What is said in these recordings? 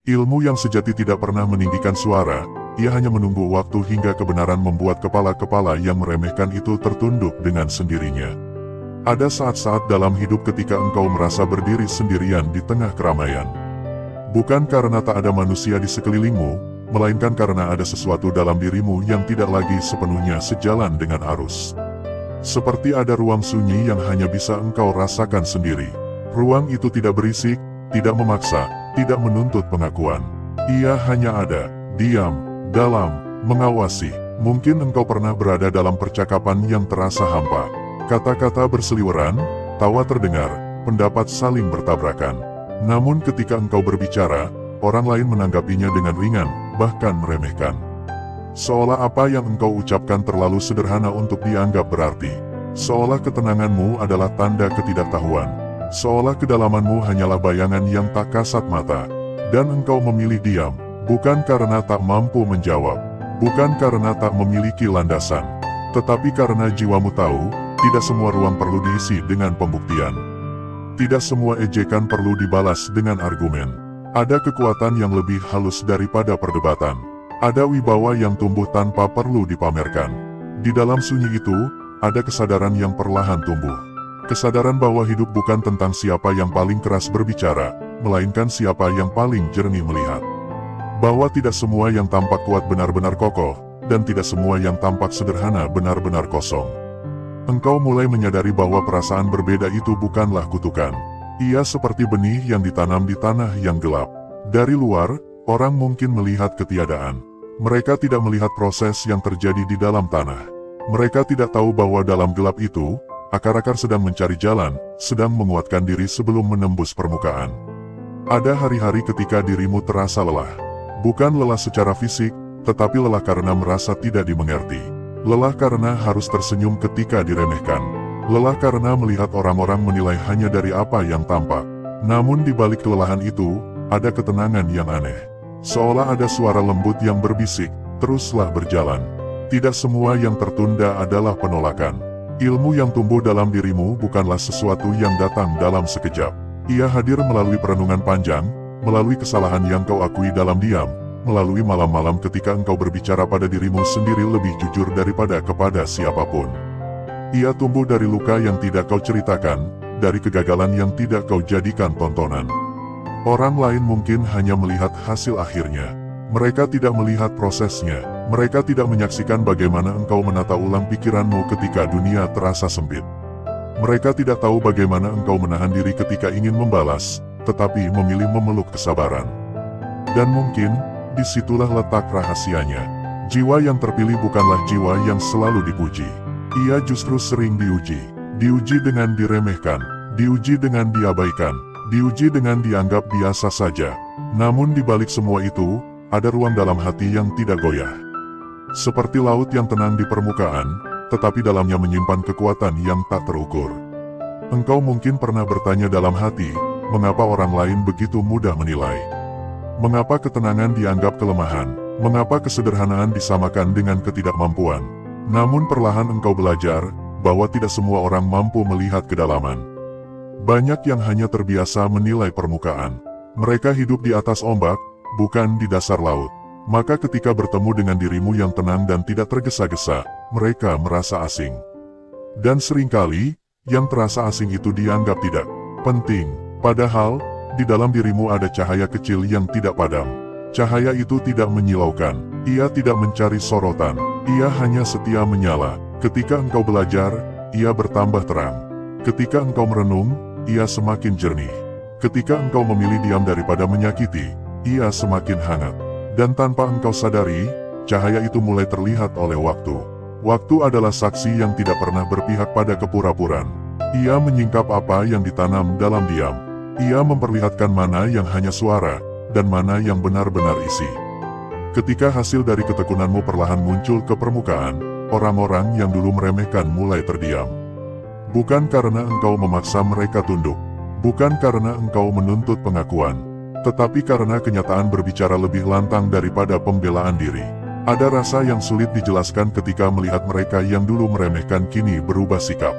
Ilmu yang sejati tidak pernah meninggikan suara, ia hanya menunggu waktu hingga kebenaran membuat kepala-kepala yang meremehkan itu tertunduk dengan sendirinya. Ada saat-saat dalam hidup ketika engkau merasa berdiri sendirian di tengah keramaian. Bukan karena tak ada manusia di sekelilingmu, melainkan karena ada sesuatu dalam dirimu yang tidak lagi sepenuhnya sejalan dengan arus. Seperti ada ruang sunyi yang hanya bisa engkau rasakan sendiri. Ruang itu tidak berisik, tidak memaksa, tidak menuntut pengakuan. Ia hanya ada, diam, dalam, mengawasi. Mungkin engkau pernah berada dalam percakapan yang terasa hampa. Kata-kata berseliweran, tawa terdengar, pendapat saling bertabrakan. Namun ketika engkau berbicara, orang lain menanggapinya dengan ringan, bahkan meremehkan. Seolah apa yang engkau ucapkan terlalu sederhana untuk dianggap berarti. Seolah ketenanganmu adalah tanda ketidaktahuan. Seolah kedalamanmu hanyalah bayangan yang tak kasat mata. Dan engkau memilih diam, bukan karena tak mampu menjawab, bukan karena tak memiliki landasan, tetapi karena jiwamu tahu, tidak semua ruang perlu diisi dengan pembuktian. Tidak semua ejekan perlu dibalas dengan argumen. Ada kekuatan yang lebih halus daripada perdebatan. Ada wibawa yang tumbuh tanpa perlu dipamerkan. Di dalam sunyi itu, ada kesadaran yang perlahan tumbuh. Kesadaran bahwa hidup bukan tentang siapa yang paling keras berbicara, melainkan siapa yang paling jernih melihat. Bahwa tidak semua yang tampak kuat benar-benar kokoh, dan tidak semua yang tampak sederhana benar-benar kosong. Engkau mulai menyadari bahwa perasaan berbeda itu bukanlah kutukan. Ia seperti benih yang ditanam di tanah yang gelap. Dari luar, orang mungkin melihat ketiadaan. Mereka tidak melihat proses yang terjadi di dalam tanah. Mereka tidak tahu bahwa dalam gelap itu, akar-akar sedang mencari jalan, sedang menguatkan diri sebelum menembus permukaan. Ada hari-hari ketika dirimu terasa lelah. Bukan lelah secara fisik, tetapi lelah karena merasa tidak dimengerti. Lelah karena harus tersenyum ketika diremehkan. Lelah karena melihat orang-orang menilai hanya dari apa yang tampak. Namun di balik kelelahan itu, ada ketenangan yang aneh. Seolah ada suara lembut yang berbisik, teruslah berjalan. Tidak semua yang tertunda adalah penolakan. Ilmu yang tumbuh dalam dirimu bukanlah sesuatu yang datang dalam sekejap. Ia hadir melalui perenungan panjang, melalui kesalahan yang kau akui dalam diam, melalui malam-malam ketika engkau berbicara pada dirimu sendiri lebih jujur daripada kepada siapapun. Ia tumbuh dari luka yang tidak kau ceritakan, dari kegagalan yang tidak kau jadikan tontonan. Orang lain mungkin hanya melihat hasil akhirnya. Mereka tidak melihat prosesnya. Mereka tidak menyaksikan bagaimana engkau menata ulang pikiranmu ketika dunia terasa sempit. Mereka tidak tahu bagaimana engkau menahan diri ketika ingin membalas, tetapi memilih memeluk kesabaran. Dan mungkin, disitulah letak rahasianya. Jiwa yang terpilih bukanlah jiwa yang selalu dipuji. Ia justru sering diuji. Diuji dengan diremehkan, diuji dengan diabaikan, diuji dengan dianggap biasa saja. Namun di balik semua itu, ada ruang dalam hati yang tidak goyah. Seperti laut yang tenang di permukaan, tetapi dalamnya menyimpan kekuatan yang tak terukur. Engkau mungkin pernah bertanya dalam hati, mengapa orang lain begitu mudah menilai? Mengapa ketenangan dianggap kelemahan? Mengapa kesederhanaan disamakan dengan ketidakmampuan? Namun perlahan engkau belajar, bahwa tidak semua orang mampu melihat kedalaman. Banyak yang hanya terbiasa menilai permukaan. Mereka hidup di atas ombak, bukan di dasar laut. Maka ketika bertemu dengan dirimu yang tenang dan tidak tergesa-gesa, mereka merasa asing. Dan seringkali, yang terasa asing itu dianggap tidak penting. Padahal, di dalam dirimu ada cahaya kecil yang tidak padam. Cahaya itu tidak menyilaukan, ia tidak mencari sorotan, ia hanya setia menyala. Ketika engkau belajar, ia bertambah terang. Ketika engkau merenung, ia semakin jernih. Ketika engkau memilih diam daripada menyakiti, ia semakin hangat. Dan tanpa engkau sadari, cahaya itu mulai terlihat oleh waktu. Waktu adalah saksi yang tidak pernah berpihak pada kepura-puraan. Ia menyingkap apa yang ditanam dalam diam. Ia memperlihatkan mana yang hanya suara, dan mana yang benar-benar isi. Ketika hasil dari ketekunanmu perlahan muncul ke permukaan, orang-orang yang dulu meremehkan mulai terdiam. Bukan karena engkau memaksa mereka tunduk, bukan karena engkau menuntut pengakuan, tetapi karena kenyataan berbicara lebih lantang daripada pembelaan diri. Ada rasa yang sulit dijelaskan ketika melihat mereka yang dulu meremehkan kini berubah sikap.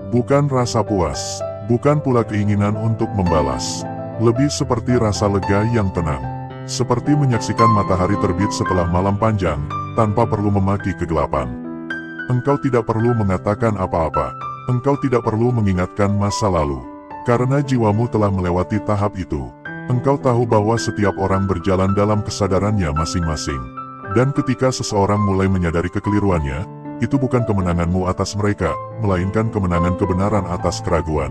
Bukan rasa puas, bukan pula keinginan untuk membalas. Lebih seperti rasa lega yang tenang. Seperti menyaksikan matahari terbit setelah malam panjang, tanpa perlu memaki kegelapan. Engkau tidak perlu mengatakan apa-apa. Engkau tidak perlu mengingatkan masa lalu. Karena jiwamu telah melewati tahap itu. Engkau tahu bahwa setiap orang berjalan dalam kesadarannya masing-masing. Dan ketika seseorang mulai menyadari kekeliruannya, itu bukan kemenanganmu atas mereka, melainkan kemenangan kebenaran atas keraguan.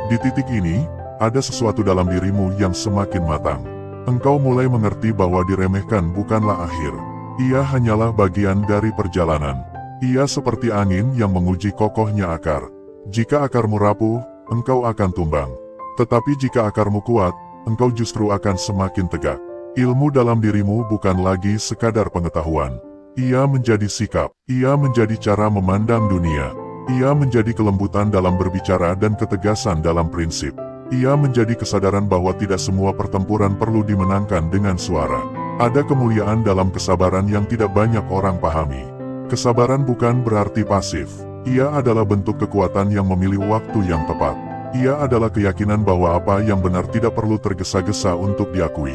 Di titik ini, ada sesuatu dalam dirimu yang semakin matang. Engkau mulai mengerti bahwa diremehkan bukanlah akhir. Ia hanyalah bagian dari perjalanan. Ia seperti angin yang menguji kokohnya akar. Jika akarmu rapuh, engkau akan tumbang. Tetapi jika akarmu kuat, engkau justru akan semakin tegak. Ilmu dalam dirimu bukan lagi sekadar pengetahuan. Ia menjadi sikap. Ia menjadi cara memandang dunia. Ia menjadi kelembutan dalam berbicara dan ketegasan dalam prinsip. Ia menjadi kesadaran bahwa tidak semua pertempuran perlu dimenangkan dengan suara. Ada kemuliaan dalam kesabaran yang tidak banyak orang pahami. Kesabaran bukan berarti pasif. Ia adalah bentuk kekuatan yang memilih waktu yang tepat. Ia adalah keyakinan bahwa apa yang benar tidak perlu tergesa-gesa untuk diakui.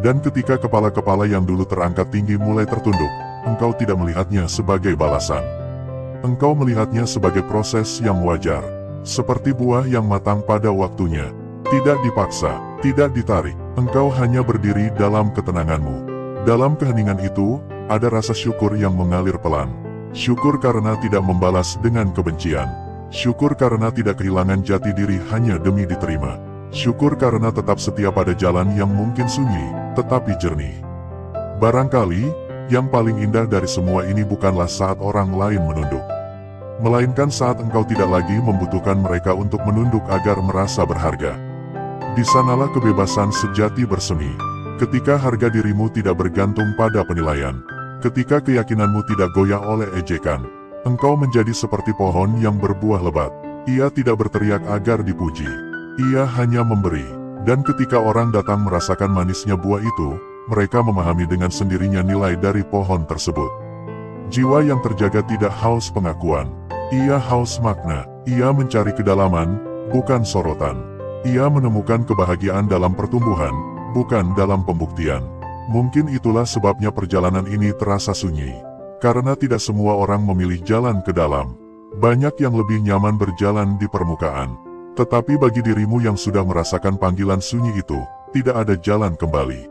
Dan ketika kepala-kepala yang dulu terangkat tinggi mulai tertunduk, engkau tidak melihatnya sebagai balasan. Engkau melihatnya sebagai proses yang wajar. Seperti buah yang matang pada waktunya. Tidak dipaksa, tidak ditarik. Engkau hanya berdiri dalam ketenanganmu. Dalam keheningan itu, ada rasa syukur yang mengalir pelan. Syukur karena tidak membalas dengan kebencian. Syukur karena tidak kehilangan jati diri hanya demi diterima. Syukur karena tetap setia pada jalan yang mungkin sunyi, tetapi jernih. Barangkali, yang paling indah dari semua ini bukanlah saat orang lain menunduk. Melainkan saat engkau tidak lagi membutuhkan mereka untuk menunduk agar merasa berharga. Di sanalah kebebasan sejati bersemi. Ketika harga dirimu tidak bergantung pada penilaian. Ketika keyakinanmu tidak goyah oleh ejekan. Engkau menjadi seperti pohon yang berbuah lebat. Ia tidak berteriak agar dipuji. Ia hanya memberi. Dan ketika orang datang merasakan manisnya buah itu, mereka memahami dengan sendirinya nilai dari pohon tersebut. Jiwa yang terjaga tidak haus pengakuan. Ia haus makna. Ia mencari kedalaman, bukan sorotan. Ia menemukan kebahagiaan dalam pertumbuhan, bukan dalam pembuktian. Mungkin itulah sebabnya perjalanan ini terasa sunyi. Karena tidak semua orang memilih jalan ke dalam. Banyak yang lebih nyaman berjalan di permukaan. Tetapi bagi dirimu yang sudah merasakan panggilan sunyi itu, tidak ada jalan kembali.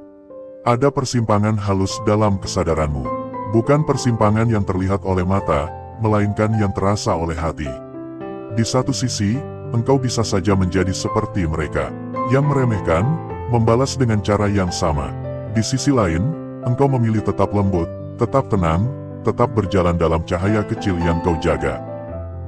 Ada persimpangan halus dalam kesadaranmu. Bukan persimpangan yang terlihat oleh mata, melainkan yang terasa oleh hati. Di satu sisi, engkau bisa saja menjadi seperti mereka, yang meremehkan, membalas dengan cara yang sama. Di sisi lain, engkau memilih tetap lembut, tetap tenang, tetap berjalan dalam cahaya kecil yang kau jaga.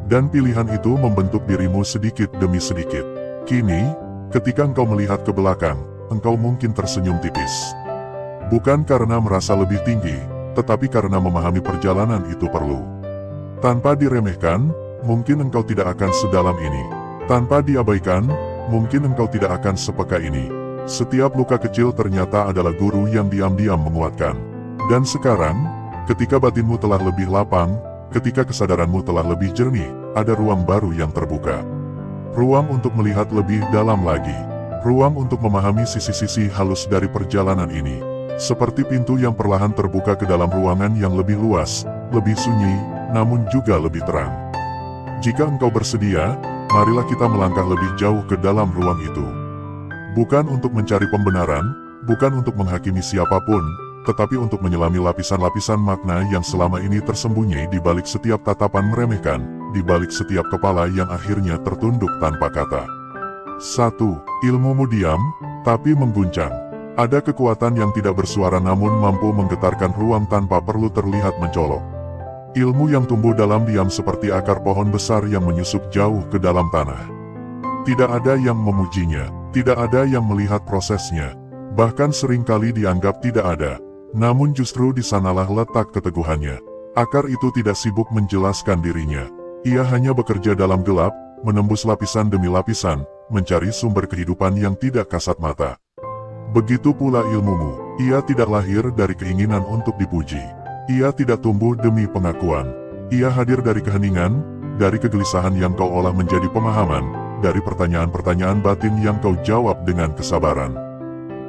Dan pilihan itu membentuk dirimu sedikit demi sedikit. Kini, ketika engkau melihat ke belakang, engkau mungkin tersenyum tipis. Bukan karena merasa lebih tinggi, tetapi karena memahami perjalanan itu perlu. Tanpa diremehkan, mungkin engkau tidak akan sedalam ini. Tanpa diabaikan, mungkin engkau tidak akan sepeka ini. Setiap luka kecil ternyata adalah guru yang diam-diam menguatkan. Dan sekarang, ketika batinmu telah lebih lapang, ketika kesadaranmu telah lebih jernih, ada ruang baru yang terbuka. Ruang untuk melihat lebih dalam lagi. Ruang untuk memahami sisi-sisi halus dari perjalanan ini. Seperti pintu yang perlahan terbuka ke dalam ruangan yang lebih luas, lebih sunyi, namun juga lebih terang. Jika engkau bersedia, marilah kita melangkah lebih jauh ke dalam ruang itu. Bukan untuk mencari pembenaran, bukan untuk menghakimi siapapun, tetapi untuk menyelami lapisan-lapisan makna yang selama ini tersembunyi di balik setiap tatapan meremehkan, di balik setiap kepala yang akhirnya tertunduk tanpa kata. 1. Ilmumu diam, tapi mengguncang. Ada kekuatan yang tidak bersuara namun mampu menggetarkan ruang tanpa perlu terlihat mencolok. Ilmu yang tumbuh dalam diam seperti akar pohon besar yang menyusup jauh ke dalam tanah. Tidak ada yang memujinya, tidak ada yang melihat prosesnya, bahkan seringkali dianggap tidak ada. Namun justru di sanalah letak keteguhannya. Akar itu tidak sibuk menjelaskan dirinya. Ia hanya bekerja dalam gelap, menembus lapisan demi lapisan, mencari sumber kehidupan yang tidak kasat mata. Begitu pula ilmumu, ia tidak lahir dari keinginan untuk dipuji. Ia tidak tumbuh demi pengakuan. Ia hadir dari keheningan, dari kegelisahan yang kau olah menjadi pemahaman, dari pertanyaan-pertanyaan batin yang kau jawab dengan kesabaran.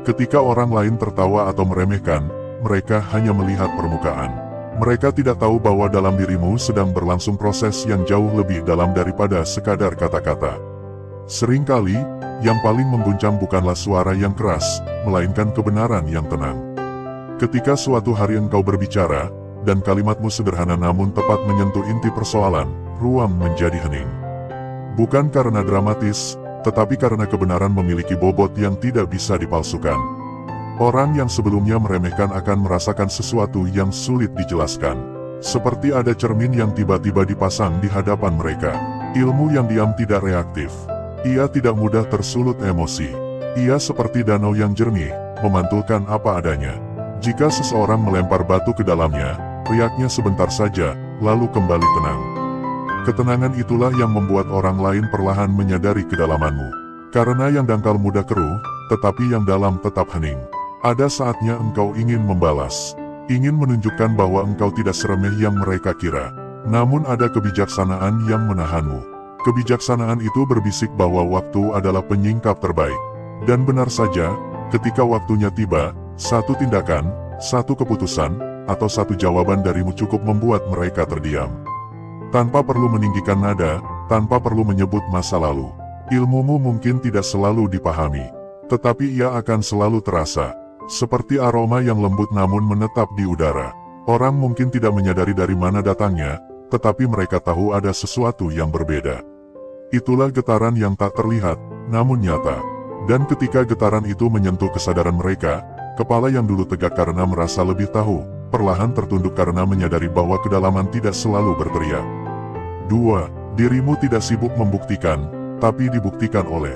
Ketika orang lain tertawa atau meremehkan, mereka hanya melihat permukaan. Mereka tidak tahu bahwa dalam dirimu sedang berlangsung proses yang jauh lebih dalam daripada sekadar kata-kata. Seringkali, yang paling mengguncang bukanlah suara yang keras, melainkan kebenaran yang tenang. Ketika suatu hari engkau berbicara, dan kalimatmu sederhana namun tepat menyentuh inti persoalan, ruang menjadi hening. Bukan karena dramatis, tetapi karena kebenaran memiliki bobot yang tidak bisa dipalsukan. Orang yang sebelumnya meremehkan akan merasakan sesuatu yang sulit dijelaskan. Seperti ada cermin yang tiba-tiba dipasang di hadapan mereka. Ilmu yang diam tidak reaktif. Ia tidak mudah tersulut emosi. Ia seperti danau yang jernih, memantulkan apa adanya. Jika seseorang melempar batu ke dalamnya, riaknya sebentar saja, lalu kembali tenang. Ketenangan itulah yang membuat orang lain perlahan menyadari kedalamanmu. Karena yang dangkal mudah keruh, tetapi yang dalam tetap hening. Ada saatnya engkau ingin membalas. Ingin menunjukkan bahwa engkau tidak seremeh yang mereka kira. Namun ada kebijaksanaan yang menahanmu. Kebijaksanaan itu berbisik bahwa waktu adalah penyingkap terbaik. Dan benar saja, ketika waktunya tiba, satu tindakan, satu keputusan, atau satu jawaban darimu cukup membuat mereka terdiam. Tanpa perlu meninggikan nada, tanpa perlu menyebut masa lalu. Ilmumu mungkin tidak selalu dipahami, tetapi ia akan selalu terasa. Seperti aroma yang lembut namun menetap di udara. Orang mungkin tidak menyadari dari mana datangnya, tetapi mereka tahu ada sesuatu yang berbeda. Itulah getaran yang tak terlihat, namun nyata. Dan ketika getaran itu menyentuh kesadaran mereka, kepala yang dulu tegak karena merasa lebih tahu, perlahan tertunduk karena menyadari bahwa kedalaman tidak selalu berteriak. 2. Dirimu tidak sibuk membuktikan, tapi dibuktikan oleh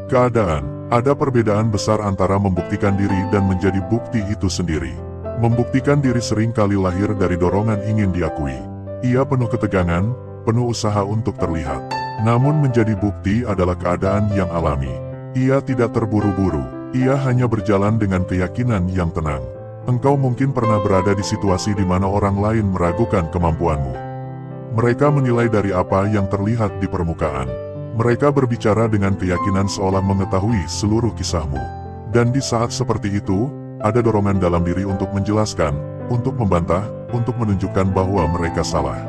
keadaan. Ada perbedaan besar antara membuktikan diri dan menjadi bukti itu sendiri. Membuktikan diri sering kali lahir dari dorongan ingin diakui. Ia penuh ketegangan, penuh usaha untuk terlihat. Namun menjadi bukti adalah keadaan yang alami. Ia tidak terburu-buru, ia hanya berjalan dengan keyakinan yang tenang. Engkau mungkin pernah berada di situasi di mana orang lain meragukan kemampuanmu. Mereka menilai dari apa yang terlihat di permukaan. Mereka berbicara dengan keyakinan seolah mengetahui seluruh kisahmu. Dan di saat seperti itu, ada dorongan dalam diri untuk menjelaskan, untuk membantah, untuk menunjukkan bahwa mereka salah.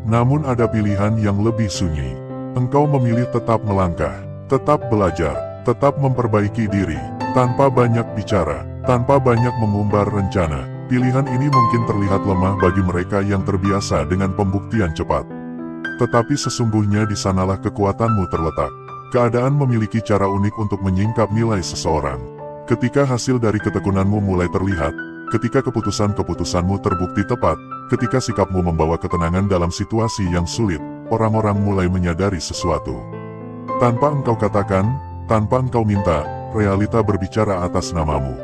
Namun ada pilihan yang lebih sunyi. Engkau memilih tetap melangkah, tetap belajar, tetap memperbaiki diri, tanpa banyak bicara, tanpa banyak mengumbar rencana. Pilihan ini mungkin terlihat lemah bagi mereka yang terbiasa dengan pembuktian cepat. Tetapi sesungguhnya di sanalah kekuatanmu terletak. Keadaan memiliki cara unik untuk menyingkap nilai seseorang. Ketika hasil dari ketekunanmu mulai terlihat, ketika keputusan-keputusanmu terbukti tepat, ketika sikapmu membawa ketenangan dalam situasi yang sulit, orang-orang mulai menyadari sesuatu. Tanpa engkau katakan, tanpa engkau minta, realita berbicara atas namamu.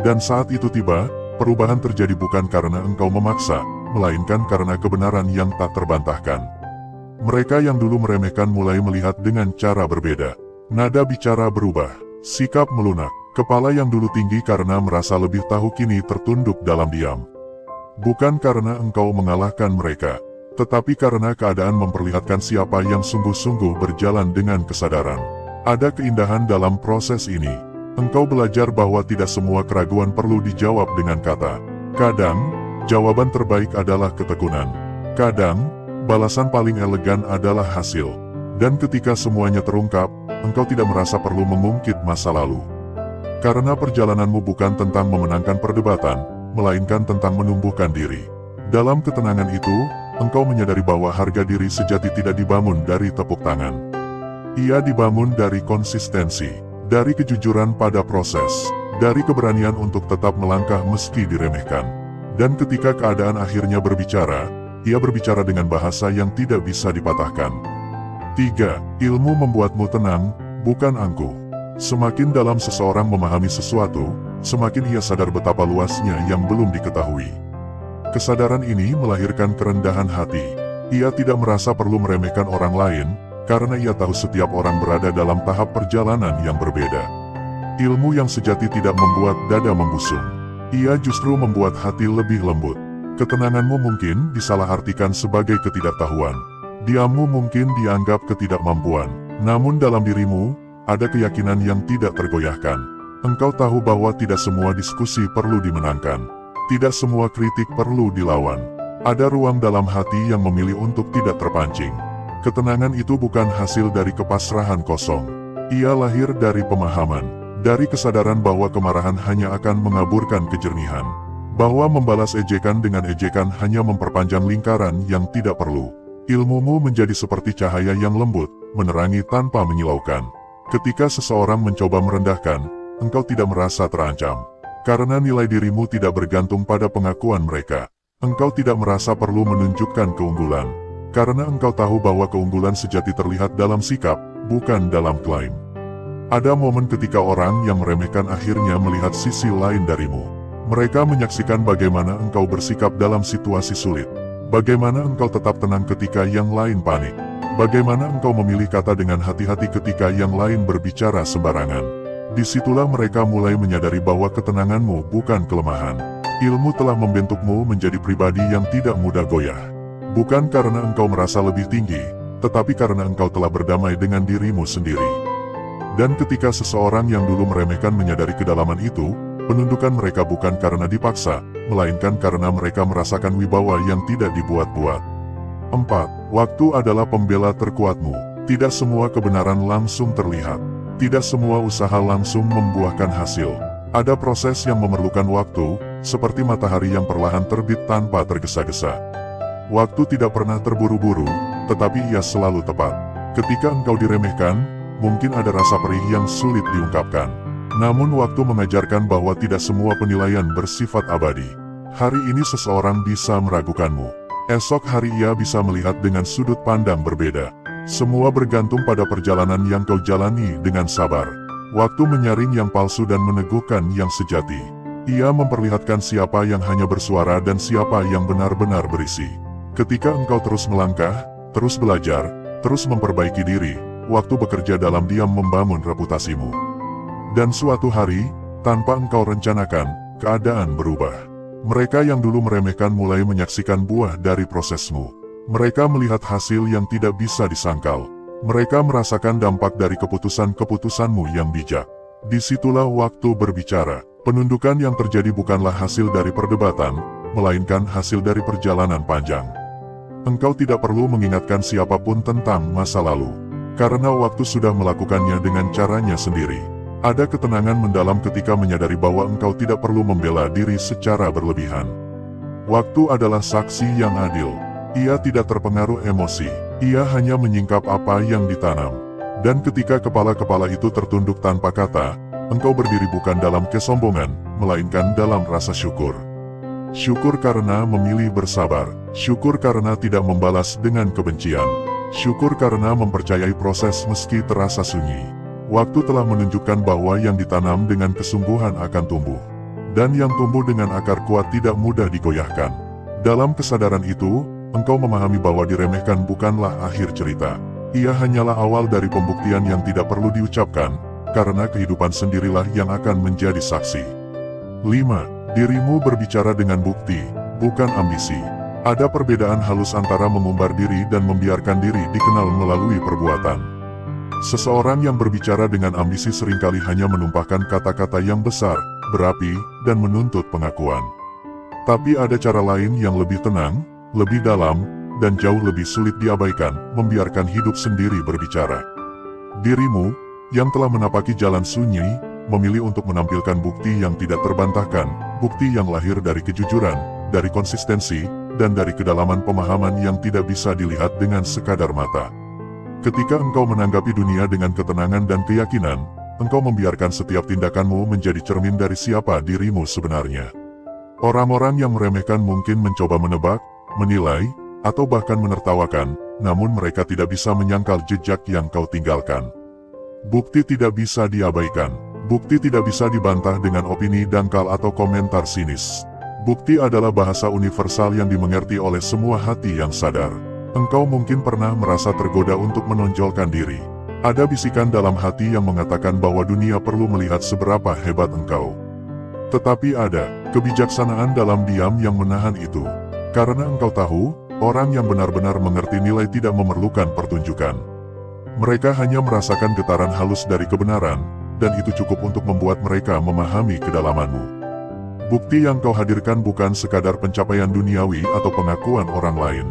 Dan saat itu tiba, perubahan terjadi bukan karena engkau memaksa, melainkan karena kebenaran yang tak terbantahkan. Mereka yang dulu meremehkan mulai melihat dengan cara berbeda. Nada bicara berubah, sikap melunak, kepala yang dulu tinggi karena merasa lebih tahu kini tertunduk dalam diam. Bukan karena engkau mengalahkan mereka, tetapi karena keadaan memperlihatkan siapa yang sungguh-sungguh berjalan dengan kesadaran. Ada keindahan dalam proses ini. Engkau belajar bahwa tidak semua keraguan perlu dijawab dengan kata. Kadang, jawaban terbaik adalah ketekunan. Kadang, balasan paling elegan adalah hasil. Dan ketika semuanya terungkap, engkau tidak merasa perlu mengungkit masa lalu. Karena perjalananmu bukan tentang memenangkan perdebatan, melainkan tentang menumbuhkan diri. Dalam ketenangan itu, engkau menyadari bahwa harga diri sejati tidak dibangun dari tepuk tangan. Ia dibangun dari konsistensi, dari kejujuran pada proses, dari keberanian untuk tetap melangkah meski diremehkan. Dan ketika keadaan akhirnya berbicara, ia berbicara dengan bahasa yang tidak bisa dipatahkan. 3. Ilmu membuatmu tenang, bukan angkuh. Semakin dalam seseorang memahami sesuatu, semakin ia sadar betapa luasnya yang belum diketahui. Kesadaran ini melahirkan kerendahan hati. Ia tidak merasa perlu meremehkan orang lain, karena ia tahu setiap orang berada dalam tahap perjalanan yang berbeda. Ilmu yang sejati tidak membuat dada membusung. Ia justru membuat hati lebih lembut. Ketenanganmu mungkin disalahartikan sebagai ketidaktahuan. Diammu mungkin dianggap ketidakmampuan. Namun dalam dirimu, ada keyakinan yang tidak tergoyahkan. Engkau tahu bahwa tidak semua diskusi perlu dimenangkan. Tidak semua kritik perlu dilawan. Ada ruang dalam hati yang memilih untuk tidak terpancing. Ketenangan itu bukan hasil dari kepasrahan kosong. Ia lahir dari pemahaman, dari kesadaran bahwa kemarahan hanya akan mengaburkan kejernihan. Bahwa membalas ejekan dengan ejekan hanya memperpanjang lingkaran yang tidak perlu. Ilmumu menjadi seperti cahaya yang lembut, menerangi tanpa menyilaukan. Ketika seseorang mencoba merendahkan, engkau tidak merasa terancam. Karena nilai dirimu tidak bergantung pada pengakuan mereka. Engkau tidak merasa perlu menunjukkan keunggulan. Karena engkau tahu bahwa keunggulan sejati terlihat dalam sikap, bukan dalam klaim. Ada momen ketika orang yang meremehkan akhirnya melihat sisi lain darimu. Mereka menyaksikan bagaimana engkau bersikap dalam situasi sulit. Bagaimana engkau tetap tenang ketika yang lain panik. Bagaimana engkau memilih kata dengan hati-hati ketika yang lain berbicara sembarangan. Disitulah mereka mulai menyadari bahwa ketenanganmu bukan kelemahan. Ilmu telah membentukmu menjadi pribadi yang tidak mudah goyah. Bukan karena engkau merasa lebih tinggi, tetapi karena engkau telah berdamai dengan dirimu sendiri. Dan ketika seseorang yang dulu meremehkan menyadari kedalaman itu, penundukan mereka bukan karena dipaksa, melainkan karena mereka merasakan wibawa yang tidak dibuat-buat. 4. Waktu adalah pembela terkuatmu. Tidak semua kebenaran langsung terlihat. Tidak semua usaha langsung membuahkan hasil. Ada proses yang memerlukan waktu, seperti matahari yang perlahan terbit tanpa tergesa-gesa. Waktu tidak pernah terburu-buru, tetapi ia selalu tepat. Ketika engkau diremehkan, mungkin ada rasa perih yang sulit diungkapkan. Namun waktu mengajarkan bahwa tidak semua penilaian bersifat abadi. Hari ini seseorang bisa meragukanmu. Esok hari ia bisa melihat dengan sudut pandang berbeda. Semua bergantung pada perjalanan yang kau jalani dengan sabar. Waktu menyaring yang palsu dan meneguhkan yang sejati. Ia memperlihatkan siapa yang hanya bersuara dan siapa yang benar-benar berisi. Ketika engkau terus melangkah, terus belajar, terus memperbaiki diri, waktu bekerja dalam diam membangun reputasimu. Dan suatu hari, tanpa engkau rencanakan, keadaan berubah. Mereka yang dulu meremehkan mulai menyaksikan buah dari prosesmu. Mereka melihat hasil yang tidak bisa disangkal. Mereka merasakan dampak dari keputusan-keputusanmu yang bijak. Disitulah waktu berbicara. Penundukan yang terjadi bukanlah hasil dari perdebatan, melainkan hasil dari perjalanan panjang. Engkau tidak perlu mengingatkan siapapun tentang masa lalu, karena waktu sudah melakukannya dengan caranya sendiri. Ada ketenangan mendalam ketika menyadari bahwa engkau tidak perlu membela diri secara berlebihan. Waktu adalah saksi yang adil. Ia tidak terpengaruh emosi. Ia hanya menyingkap apa yang ditanam. Dan ketika kepala-kepala itu tertunduk tanpa kata, engkau berdiri bukan dalam kesombongan, melainkan dalam rasa syukur. Syukur karena memilih bersabar. Syukur karena tidak membalas dengan kebencian. Syukur karena mempercayai proses meski terasa sunyi. Waktu telah menunjukkan bahwa yang ditanam dengan kesungguhan akan tumbuh. Dan yang tumbuh dengan akar kuat tidak mudah digoyahkan. Dalam kesadaran itu, engkau memahami bahwa diremehkan bukanlah akhir cerita. Ia hanyalah awal dari pembuktian yang tidak perlu diucapkan, karena kehidupan sendirilah yang akan menjadi saksi. 5. Dirimu berbicara dengan bukti, bukan ambisi. Ada perbedaan halus antara mengumbar diri dan membiarkan diri dikenal melalui perbuatan. Seseorang yang berbicara dengan ambisi seringkali hanya menumpahkan kata-kata yang besar, berapi, dan menuntut pengakuan. Tapi ada cara lain yang lebih tenang, lebih dalam, dan jauh lebih sulit diabaikan, membiarkan hidup sendiri berbicara. Dirimu, yang telah menapaki jalan sunyi, memilih untuk menampilkan bukti yang tidak terbantahkan, bukti yang lahir dari kejujuran, dari konsistensi, dan dari kedalaman pemahaman yang tidak bisa dilihat dengan sekadar mata. Ketika engkau menanggapi dunia dengan ketenangan dan keyakinan, engkau membiarkan setiap tindakanmu menjadi cermin dari siapa dirimu sebenarnya. Orang-orang yang meremehkan mungkin mencoba menebak, menilai, atau bahkan menertawakan, namun mereka tidak bisa menyangkal jejak yang kau tinggalkan. Bukti tidak bisa diabaikan. Bukti tidak bisa dibantah dengan opini dangkal atau komentar sinis. Bukti adalah bahasa universal yang dimengerti oleh semua hati yang sadar. Engkau mungkin pernah merasa tergoda untuk menonjolkan diri. Ada bisikan dalam hati yang mengatakan bahwa dunia perlu melihat seberapa hebat engkau. Tetapi ada kebijaksanaan dalam diam yang menahan itu. Karena engkau tahu, orang yang benar-benar mengerti nilai tidak memerlukan pertunjukan. Mereka hanya merasakan getaran halus dari kebenaran, dan itu cukup untuk membuat mereka memahami kedalamanmu. Bukti yang kau hadirkan bukan sekadar pencapaian duniawi atau pengakuan orang lain.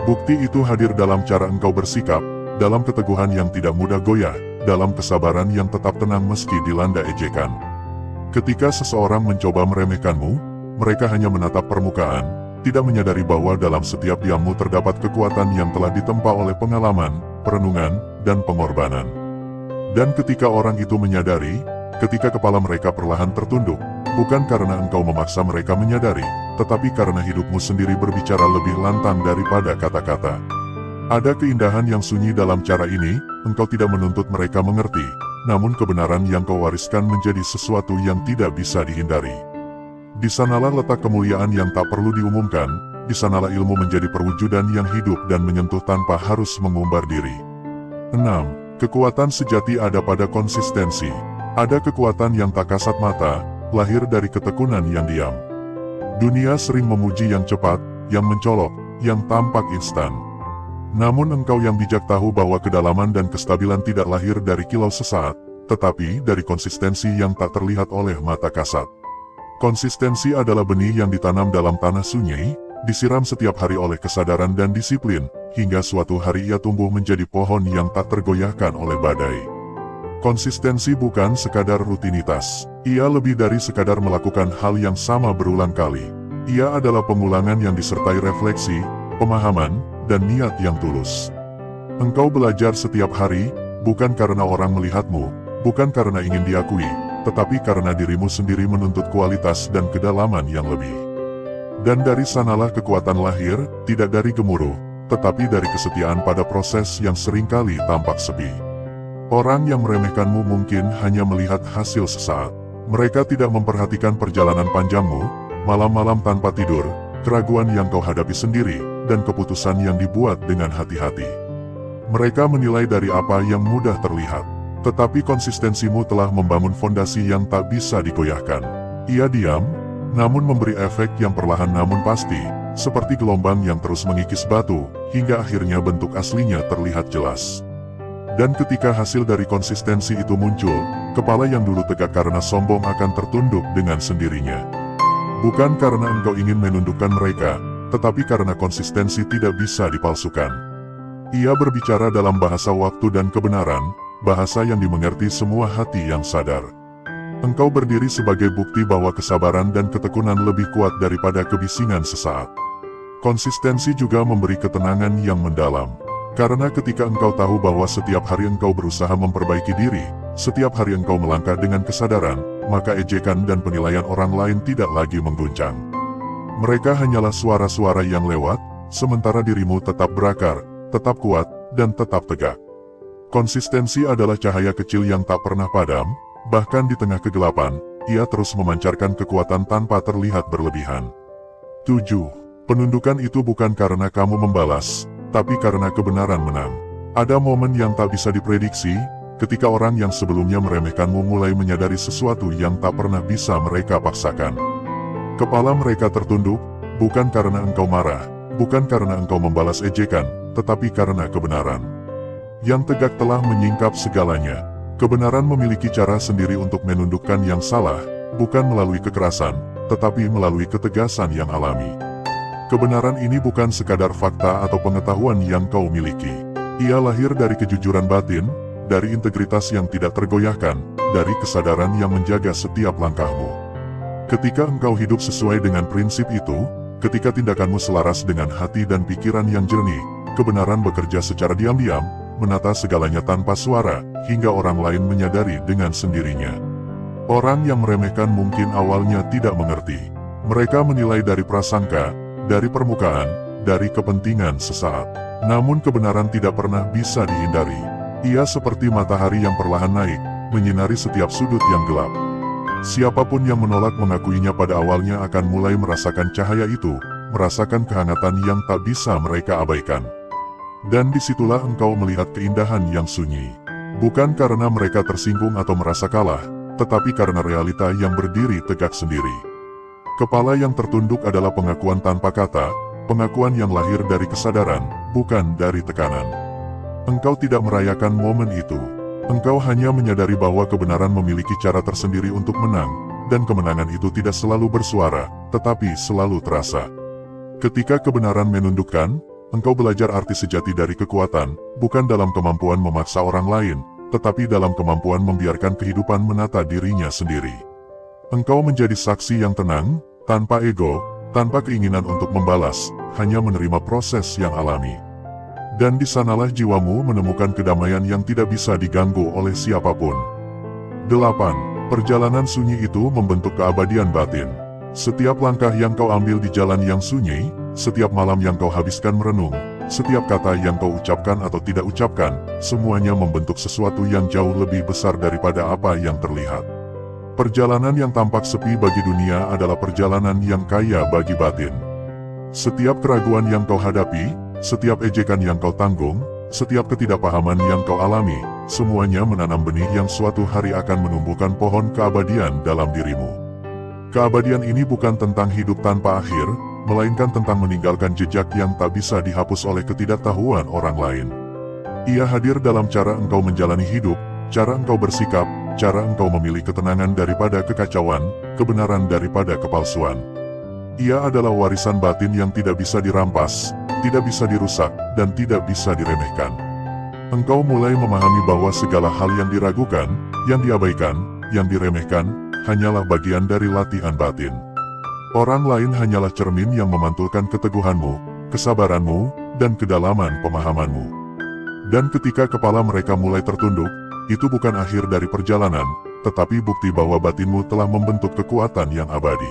Bukti itu hadir dalam cara engkau bersikap, dalam keteguhan yang tidak mudah goyah, dalam kesabaran yang tetap tenang meski dilanda ejekan. Ketika seseorang mencoba meremehkanmu, mereka hanya menatap permukaan, tidak menyadari bahwa dalam setiap diammu terdapat kekuatan yang telah ditempa oleh pengalaman, perenungan, dan pengorbanan. Dan ketika orang itu menyadari, ketika kepala mereka perlahan tertunduk, bukan karena engkau memaksa mereka menyadari, tetapi karena hidupmu sendiri berbicara lebih lantang daripada kata-kata. Ada keindahan yang sunyi dalam cara ini, engkau tidak menuntut mereka mengerti, namun kebenaran yang kau wariskan menjadi sesuatu yang tidak bisa dihindari. Di sanalah letak kemuliaan yang tak perlu diumumkan, di sanalah ilmu menjadi perwujudan yang hidup dan menyentuh tanpa harus mengumbar diri. 6. Kekuatan sejati ada pada konsistensi. Ada kekuatan yang tak kasat mata, lahir dari ketekunan yang diam. Dunia sering memuji yang cepat, yang mencolok, yang tampak instan. Namun engkau yang bijak tahu bahwa kedalaman dan kestabilan tidak lahir dari kilau sesaat, tetapi dari konsistensi yang tak terlihat oleh mata kasat. Konsistensi adalah benih yang ditanam dalam tanah sunyi, disiram setiap hari oleh kesadaran dan disiplin, hingga suatu hari ia tumbuh menjadi pohon yang tak tergoyahkan oleh badai. Konsistensi bukan sekadar rutinitas. Ia lebih dari sekadar melakukan hal yang sama berulang kali. Ia adalah pengulangan yang disertai refleksi, pemahaman, dan niat yang tulus. Engkau belajar setiap hari, bukan karena orang melihatmu, bukan karena ingin diakui, tetapi karena dirimu sendiri menuntut kualitas dan kedalaman yang lebih. Dan dari sanalah kekuatan lahir, tidak dari gemuruh, tetapi dari kesetiaan pada proses yang seringkali tampak sepi. Orang yang meremehkanmu mungkin hanya melihat hasil sesaat. Mereka tidak memperhatikan perjalanan panjangmu, malam-malam tanpa tidur, keraguan yang kau hadapi sendiri, dan keputusan yang dibuat dengan hati-hati. Mereka menilai dari apa yang mudah terlihat. Tetapi konsistensimu telah membangun fondasi yang tak bisa digoyahkan. Ia diam, namun memberi efek yang perlahan namun pasti, seperti gelombang yang terus mengikis batu, hingga akhirnya bentuk aslinya terlihat jelas. Dan ketika hasil dari konsistensi itu muncul, kepala yang dulu tegak karena sombong akan tertunduk dengan sendirinya. Bukan karena engkau ingin menundukkan mereka, tetapi karena konsistensi tidak bisa dipalsukan. Ia berbicara dalam bahasa waktu dan kebenaran, bahasa yang dimengerti semua hati yang sadar. Engkau berdiri sebagai bukti bahwa kesabaran dan ketekunan lebih kuat daripada kebisingan sesaat. Konsistensi juga memberi ketenangan yang mendalam. Karena ketika engkau tahu bahwa setiap hari engkau berusaha memperbaiki diri, setiap hari engkau melangkah dengan kesadaran, maka ejekan dan penilaian orang lain tidak lagi mengguncang. Mereka hanyalah suara-suara yang lewat, sementara dirimu tetap berakar, tetap kuat, dan tetap tegak. Konsistensi adalah cahaya kecil yang tak pernah padam, bahkan di tengah kegelapan, ia terus memancarkan kekuatan tanpa terlihat berlebihan. 7. Penundukan itu bukan karena kamu membalas, tapi karena kebenaran menang. Ada momen yang tak bisa diprediksi, ketika orang yang sebelumnya meremehkanmu mulai menyadari sesuatu yang tak pernah bisa mereka paksakan. Kepala mereka tertunduk, bukan karena engkau marah, bukan karena engkau membalas ejekan, tetapi karena kebenaran. Yang tegak telah menyingkap segalanya. Kebenaran memiliki cara sendiri untuk menundukkan yang salah, bukan melalui kekerasan, tetapi melalui ketegasan yang alami. Kebenaran ini bukan sekadar fakta atau pengetahuan yang kau miliki. Ia lahir dari kejujuran batin, dari integritas yang tidak tergoyahkan, dari kesadaran yang menjaga setiap langkahmu. Ketika engkau hidup sesuai dengan prinsip itu, ketika tindakanmu selaras dengan hati dan pikiran yang jernih, kebenaran bekerja secara diam-diam, menata segalanya tanpa suara, hingga orang lain menyadari dengan sendirinya. Orang yang meremehkan mungkin awalnya tidak mengerti. Mereka menilai dari prasangka, dari permukaan, dari kepentingan sesaat. Namun kebenaran tidak pernah bisa dihindari. Ia seperti matahari yang perlahan naik, menyinari setiap sudut yang gelap. Siapapun yang menolak mengakuinya pada awalnya akan mulai merasakan cahaya itu, merasakan kehangatan yang tak bisa mereka abaikan. Dan disitulah engkau melihat keindahan yang sunyi. Bukan karena mereka tersinggung atau merasa kalah, tetapi karena realita yang berdiri tegak sendiri. Kepala yang tertunduk adalah pengakuan tanpa kata, pengakuan yang lahir dari kesadaran, bukan dari tekanan. Engkau tidak merayakan momen itu. Engkau hanya menyadari bahwa kebenaran memiliki cara tersendiri untuk menang, dan kemenangan itu tidak selalu bersuara, tetapi selalu terasa. Ketika kebenaran menundukkan, engkau belajar arti sejati dari kekuatan, bukan dalam kemampuan memaksa orang lain, tetapi dalam kemampuan membiarkan kehidupan menata dirinya sendiri. Engkau menjadi saksi yang tenang, tanpa ego, tanpa keinginan untuk membalas, hanya menerima proses yang alami. Dan di sanalah jiwamu menemukan kedamaian yang tidak bisa diganggu oleh siapapun. 8. Perjalanan sunyi itu membentuk keabadian batin. Setiap langkah yang kau ambil di jalan yang sunyi, setiap malam yang kau habiskan merenung, setiap kata yang kau ucapkan atau tidak ucapkan, semuanya membentuk sesuatu yang jauh lebih besar daripada apa yang terlihat. Perjalanan yang tampak sepi bagi dunia adalah perjalanan yang kaya bagi batin. Setiap keraguan yang kau hadapi, setiap ejekan yang kau tanggung, setiap ketidakpahaman yang kau alami, semuanya menanam benih yang suatu hari akan menumbuhkan pohon keabadian dalam dirimu. Keabadian ini bukan tentang hidup tanpa akhir, melainkan tentang meninggalkan jejak yang tak bisa dihapus oleh ketidaktahuan orang lain. Ia hadir dalam cara engkau menjalani hidup, cara engkau bersikap, cara engkau memilih ketenangan daripada kekacauan, kebenaran daripada kepalsuan. Ia adalah warisan batin yang tidak bisa dirampas, tidak bisa dirusak, dan tidak bisa diremehkan. Engkau mulai memahami bahwa segala hal yang diragukan, yang diabaikan, yang diremehkan, hanyalah bagian dari latihan batin. Orang lain hanyalah cermin yang memantulkan keteguhanmu, kesabaranmu, dan kedalaman pemahamanmu. Dan ketika kepala mereka mulai tertunduk, itu bukan akhir dari perjalanan, tetapi bukti bahwa batinmu telah membentuk kekuatan yang abadi.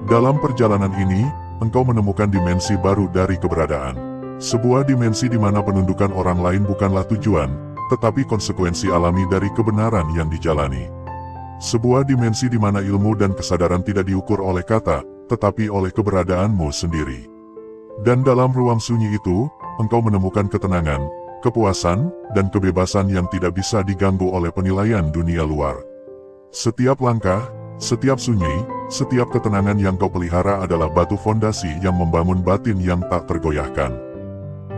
Dalam perjalanan ini, engkau menemukan dimensi baru dari keberadaan. Sebuah dimensi di mana penundukan orang lain bukanlah tujuan, tetapi konsekuensi alami dari kebenaran yang dijalani. Sebuah dimensi di mana ilmu dan kesadaran tidak diukur oleh kata, tetapi oleh keberadaanmu sendiri. Dan dalam ruang sunyi itu, engkau menemukan ketenangan, kepuasan, dan kebebasan yang tidak bisa diganggu oleh penilaian dunia luar. Setiap langkah, setiap sunyi, setiap ketenangan yang kau pelihara adalah batu fondasi yang membangun batin yang tak tergoyahkan.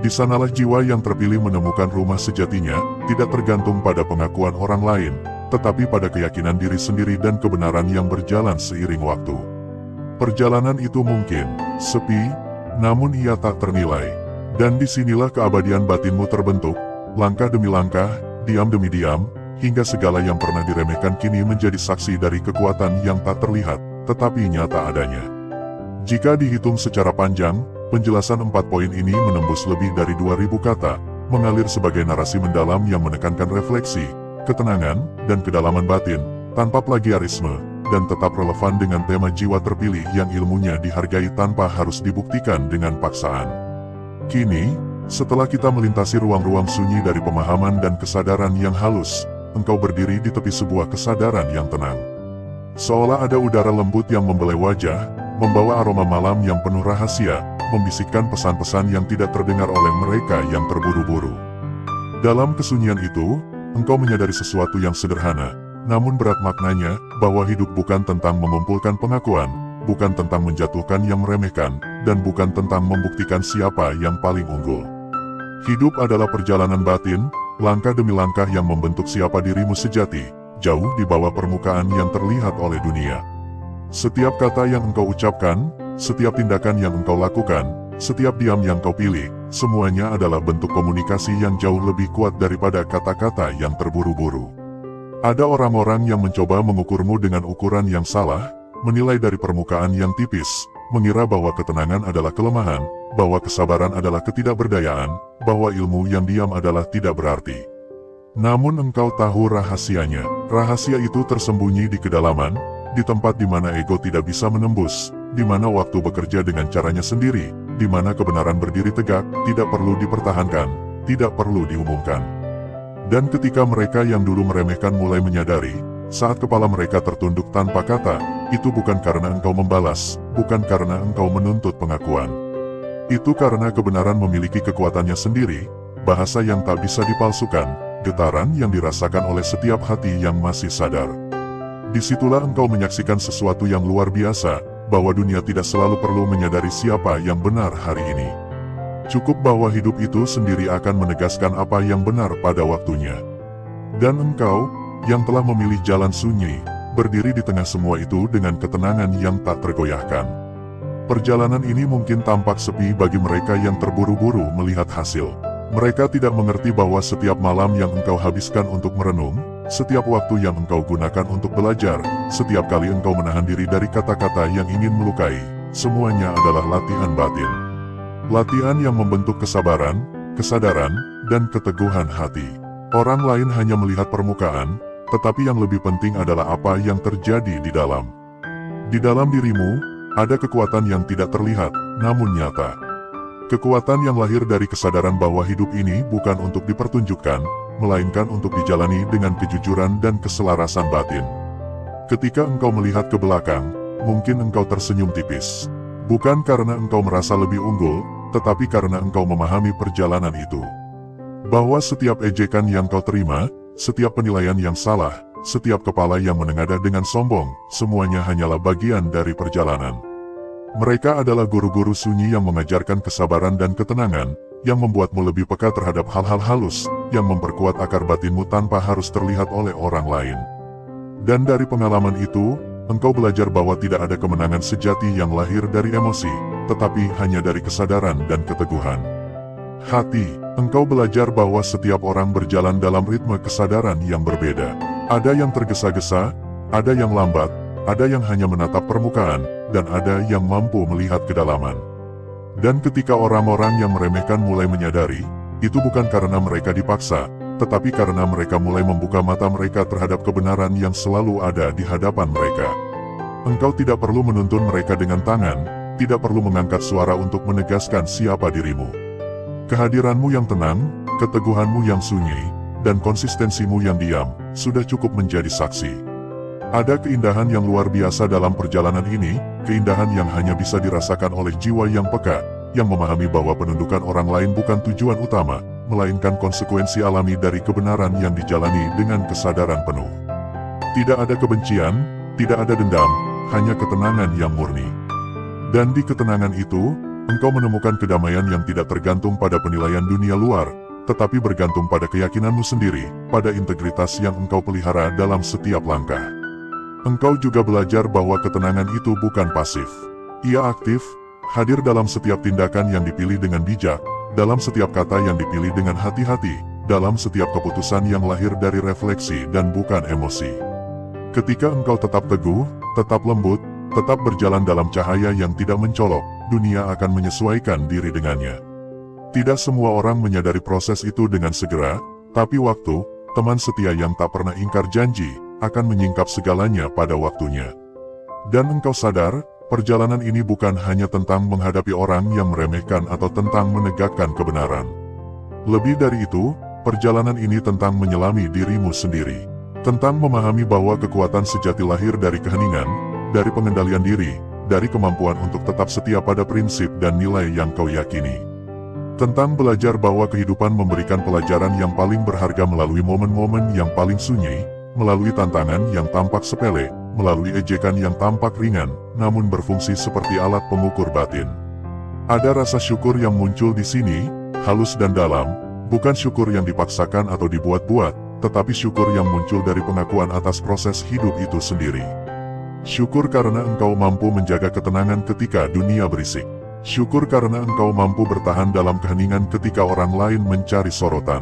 Di sanalah jiwa yang terpilih menemukan rumah sejatinya, tidak tergantung pada pengakuan orang lain, tetapi pada keyakinan diri sendiri dan kebenaran yang berjalan seiring waktu. Perjalanan itu mungkin sepi, namun ia tak ternilai. Dan disinilah keabadian batinmu terbentuk, langkah demi langkah, diam demi diam, hingga segala yang pernah diremehkan kini menjadi saksi dari kekuatan yang tak terlihat, tetapi nyata adanya. Jika dihitung secara panjang, penjelasan 4 poin ini menembus lebih dari 2000 kata, mengalir sebagai narasi mendalam yang menekankan refleksi, ketenangan, dan kedalaman batin, tanpa plagiarisme, dan tetap relevan dengan tema jiwa terpilih yang ilmunya dihargai tanpa harus dibuktikan dengan paksaan. Kini, setelah kita melintasi ruang-ruang sunyi dari pemahaman dan kesadaran yang halus, engkau berdiri di tepi sebuah kesadaran yang tenang. Seolah ada udara lembut yang membelai wajah, membawa aroma malam yang penuh rahasia, membisikkan pesan-pesan yang tidak terdengar oleh mereka yang terburu-buru. Dalam kesunyian itu, engkau menyadari sesuatu yang sederhana, namun berat maknanya, bahwa hidup bukan tentang mengumpulkan pengakuan, bukan tentang menjatuhkan yang meremehkan, dan bukan tentang membuktikan siapa yang paling unggul. Hidup adalah perjalanan batin, langkah demi langkah yang membentuk siapa dirimu sejati, jauh di bawah permukaan yang terlihat oleh dunia. Setiap kata yang engkau ucapkan, setiap tindakan yang engkau lakukan, setiap diam yang kau pilih, semuanya adalah bentuk komunikasi yang jauh lebih kuat daripada kata-kata yang terburu-buru. Ada orang-orang yang mencoba mengukurmu dengan ukuran yang salah, menilai dari permukaan yang tipis, mengira bahwa ketenangan adalah kelemahan, bahwa kesabaran adalah ketidakberdayaan, bahwa ilmu yang diam adalah tidak berarti. Namun engkau tahu rahasianya. Rahasia itu tersembunyi di kedalaman, di tempat di mana ego tidak bisa menembus, di mana waktu bekerja dengan caranya sendiri, di mana kebenaran berdiri tegak, tidak perlu dipertahankan, tidak perlu diumumkan. Dan ketika mereka yang dulu meremehkan mulai menyadari, saat kepala mereka tertunduk tanpa kata, itu bukan karena engkau membalas, bukan karena engkau menuntut pengakuan. Itu karena kebenaran memiliki kekuatannya sendiri, bahasa yang tak bisa dipalsukan, getaran yang dirasakan oleh setiap hati yang masih sadar. Disitulah engkau menyaksikan sesuatu yang luar biasa, bahwa dunia tidak selalu perlu menyadari siapa yang benar hari ini. Cukup bahwa hidup itu sendiri akan menegaskan apa yang benar pada waktunya. Dan engkau, yang telah memilih jalan sunyi, berdiri di tengah semua itu dengan ketenangan yang tak tergoyahkan. Perjalanan ini mungkin tampak sepi bagi mereka yang terburu-buru melihat hasil. Mereka tidak mengerti bahwa setiap malam yang engkau habiskan untuk merenung, setiap waktu yang engkau gunakan untuk belajar, setiap kali engkau menahan diri dari kata-kata yang ingin melukai, semuanya adalah latihan batin. Latihan yang membentuk kesabaran, kesadaran, dan keteguhan hati. Orang lain hanya melihat permukaan, tetapi yang lebih penting adalah apa yang terjadi di dalam. Di dalam dirimu, ada kekuatan yang tidak terlihat, namun nyata. Kekuatan yang lahir dari kesadaran bahwa hidup ini bukan untuk dipertunjukkan, melainkan untuk dijalani dengan kejujuran dan keselarasan batin. Ketika engkau melihat ke belakang, mungkin engkau tersenyum tipis. Bukan karena engkau merasa lebih unggul, tetapi karena engkau memahami perjalanan itu. Bahwa setiap ejekan yang kau terima, setiap penilaian yang salah, setiap kepala yang menengadah dengan sombong, semuanya hanyalah bagian dari perjalanan. Mereka adalah guru-guru sunyi yang mengajarkan kesabaran dan ketenangan, yang membuatmu lebih peka terhadap hal-hal halus, yang memperkuat akar batinmu tanpa harus terlihat oleh orang lain. Dan dari pengalaman itu, engkau belajar bahwa tidak ada kemenangan sejati yang lahir dari emosi, tetapi hanya dari kesadaran dan keteguhan hati. Engkau belajar bahwa setiap orang berjalan dalam ritme kesadaran yang berbeda. Ada yang tergesa-gesa, ada yang lambat, ada yang hanya menatap permukaan, dan ada yang mampu melihat kedalaman. Dan ketika orang-orang yang meremehkan mulai menyadari, itu bukan karena mereka dipaksa, tetapi karena mereka mulai membuka mata mereka terhadap kebenaran yang selalu ada di hadapan mereka. Engkau tidak perlu menuntun mereka dengan tangan, tidak perlu mengangkat suara untuk menegaskan siapa dirimu. Kehadiranmu yang tenang, keteguhanmu yang sunyi, dan konsistensimu yang diam, sudah cukup menjadi saksi. Ada keindahan yang luar biasa dalam perjalanan ini, keindahan yang hanya bisa dirasakan oleh jiwa yang peka, yang memahami bahwa penundukan orang lain bukan tujuan utama, melainkan konsekuensi alami dari kebenaran yang dijalani dengan kesadaran penuh. Tidak ada kebencian, tidak ada dendam, hanya ketenangan yang murni. Dan di ketenangan itu, engkau menemukan kedamaian yang tidak tergantung pada penilaian dunia luar, tetapi bergantung pada keyakinanmu sendiri, pada integritas yang engkau pelihara dalam setiap langkah. Engkau juga belajar bahwa ketenangan itu bukan pasif. Ia aktif, hadir dalam setiap tindakan yang dipilih dengan bijak, dalam setiap kata yang dipilih dengan hati-hati, dalam setiap keputusan yang lahir dari refleksi dan bukan emosi. Ketika engkau tetap teguh, tetap lembut, tetap berjalan dalam cahaya yang tidak mencolok, dunia akan menyesuaikan diri dengannya. Tidak semua orang menyadari proses itu dengan segera, tapi waktu, teman setia yang tak pernah ingkar janji, akan menyingkap segalanya pada waktunya. Dan engkau sadar, perjalanan ini bukan hanya tentang menghadapi orang yang meremehkan atau tentang menegakkan kebenaran. Lebih dari itu, perjalanan ini tentang menyelami dirimu sendiri. Tentang memahami bahwa kekuatan sejati lahir dari keheningan, dari pengendalian diri, dari kemampuan untuk tetap setia pada prinsip dan nilai yang kau yakini. Tentang belajar bahwa kehidupan memberikan pelajaran yang paling berharga melalui momen-momen yang paling sunyi, melalui tantangan yang tampak sepele, melalui ejekan yang tampak ringan, namun berfungsi seperti alat pengukur batin. Ada rasa syukur yang muncul di sini, halus dan dalam, bukan syukur yang dipaksakan atau dibuat-buat, tetapi syukur yang muncul dari pengakuan atas proses hidup itu sendiri. Syukur karena engkau mampu menjaga ketenangan ketika dunia berisik. Syukur karena engkau mampu bertahan dalam keheningan ketika orang lain mencari sorotan.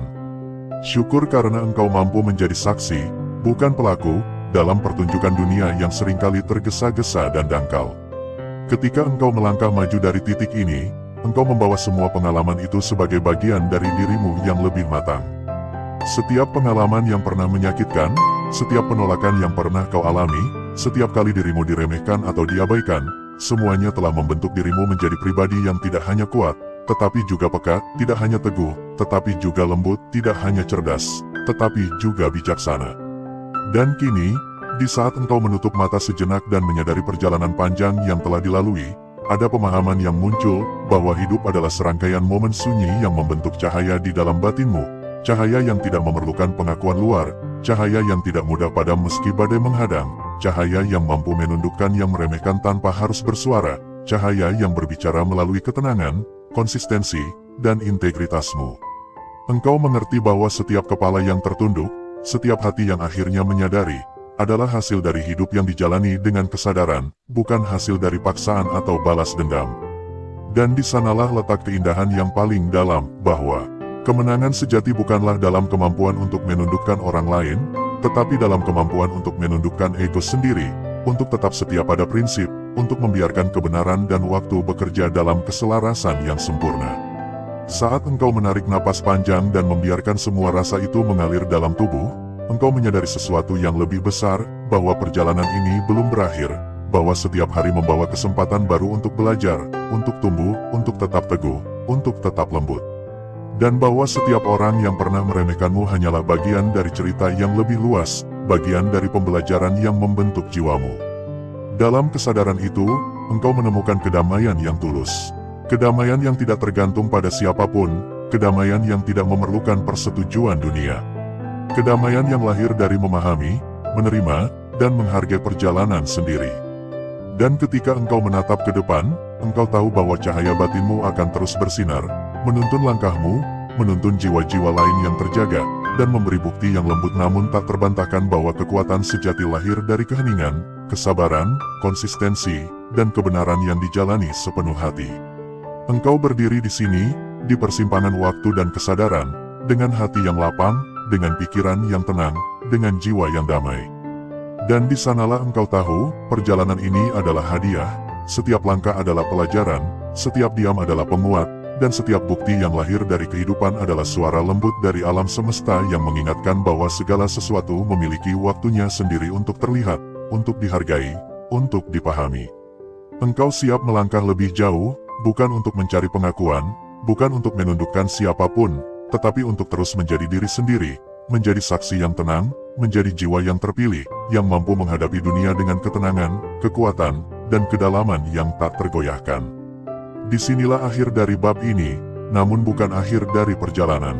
Syukur karena engkau mampu menjadi saksi, bukan pelaku, dalam pertunjukan dunia yang seringkali tergesa-gesa dan dangkal. Ketika engkau melangkah maju dari titik ini, engkau membawa semua pengalaman itu sebagai bagian dari dirimu yang lebih matang. Setiap pengalaman yang pernah menyakitkan, setiap penolakan yang pernah kau alami, setiap kali dirimu diremehkan atau diabaikan, semuanya telah membentuk dirimu menjadi pribadi yang tidak hanya kuat, tetapi juga peka, tidak hanya teguh, tetapi juga lembut, tidak hanya cerdas, tetapi juga bijaksana. Dan kini, di saat engkau menutup mata sejenak dan menyadari perjalanan panjang yang telah dilalui, ada pemahaman yang muncul bahwa hidup adalah serangkaian momen sunyi yang membentuk cahaya di dalam batinmu, cahaya yang tidak memerlukan pengakuan luar, cahaya yang tidak mudah padam meski badai menghadang, cahaya yang mampu menundukkan yang meremehkan tanpa harus bersuara, cahaya yang berbicara melalui ketenangan, konsistensi, dan integritasmu. Engkau mengerti bahwa setiap kepala yang tertunduk, setiap hati yang akhirnya menyadari, adalah hasil dari hidup yang dijalani dengan kesadaran, bukan hasil dari paksaan atau balas dendam. Dan di sanalah letak keindahan yang paling dalam, bahwa kemenangan sejati bukanlah dalam kemampuan untuk menundukkan orang lain, tetapi dalam kemampuan untuk menundukkan ego sendiri, untuk tetap setia pada prinsip, untuk membiarkan kebenaran dan waktu bekerja dalam keselarasan yang sempurna. Saat engkau menarik napas panjang dan membiarkan semua rasa itu mengalir dalam tubuh, engkau menyadari sesuatu yang lebih besar, bahwa perjalanan ini belum berakhir, bahwa setiap hari membawa kesempatan baru untuk belajar, untuk tumbuh, untuk tetap teguh, untuk tetap lembut. Dan bahwa setiap orang yang pernah meremehkanmu hanyalah bagian dari cerita yang lebih luas, bagian dari pembelajaran yang membentuk jiwamu. Dalam kesadaran itu, engkau menemukan kedamaian yang tulus. Kedamaian yang tidak tergantung pada siapapun, kedamaian yang tidak memerlukan persetujuan dunia. Kedamaian yang lahir dari memahami, menerima, dan menghargai perjalanan sendiri. Dan ketika engkau menatap ke depan, engkau tahu bahwa cahaya batinmu akan terus bersinar, menuntun langkahmu, menuntun jiwa-jiwa lain yang terjaga, dan memberi bukti yang lembut namun tak terbantahkan bahwa kekuatan sejati lahir dari keheningan, kesabaran, konsistensi, dan kebenaran yang dijalani sepenuh hati. Engkau berdiri di sini, di persimpangan waktu dan kesadaran, dengan hati yang lapang, dengan pikiran yang tenang, dengan jiwa yang damai. Dan di sanalah engkau tahu, perjalanan ini adalah hadiah, setiap langkah adalah pelajaran, setiap diam adalah penguat, dan setiap bukti yang lahir dari kehidupan adalah suara lembut dari alam semesta yang mengingatkan bahwa segala sesuatu memiliki waktunya sendiri untuk terlihat, untuk dihargai, untuk dipahami. Engkau siap melangkah lebih jauh, bukan untuk mencari pengakuan, bukan untuk menundukkan siapapun, tetapi untuk terus menjadi diri sendiri, menjadi saksi yang tenang, menjadi jiwa yang terpilih, yang mampu menghadapi dunia dengan ketenangan, kekuatan, dan kedalaman yang tak tergoyahkan. Disinilah akhir dari bab ini, namun bukan akhir dari perjalanan.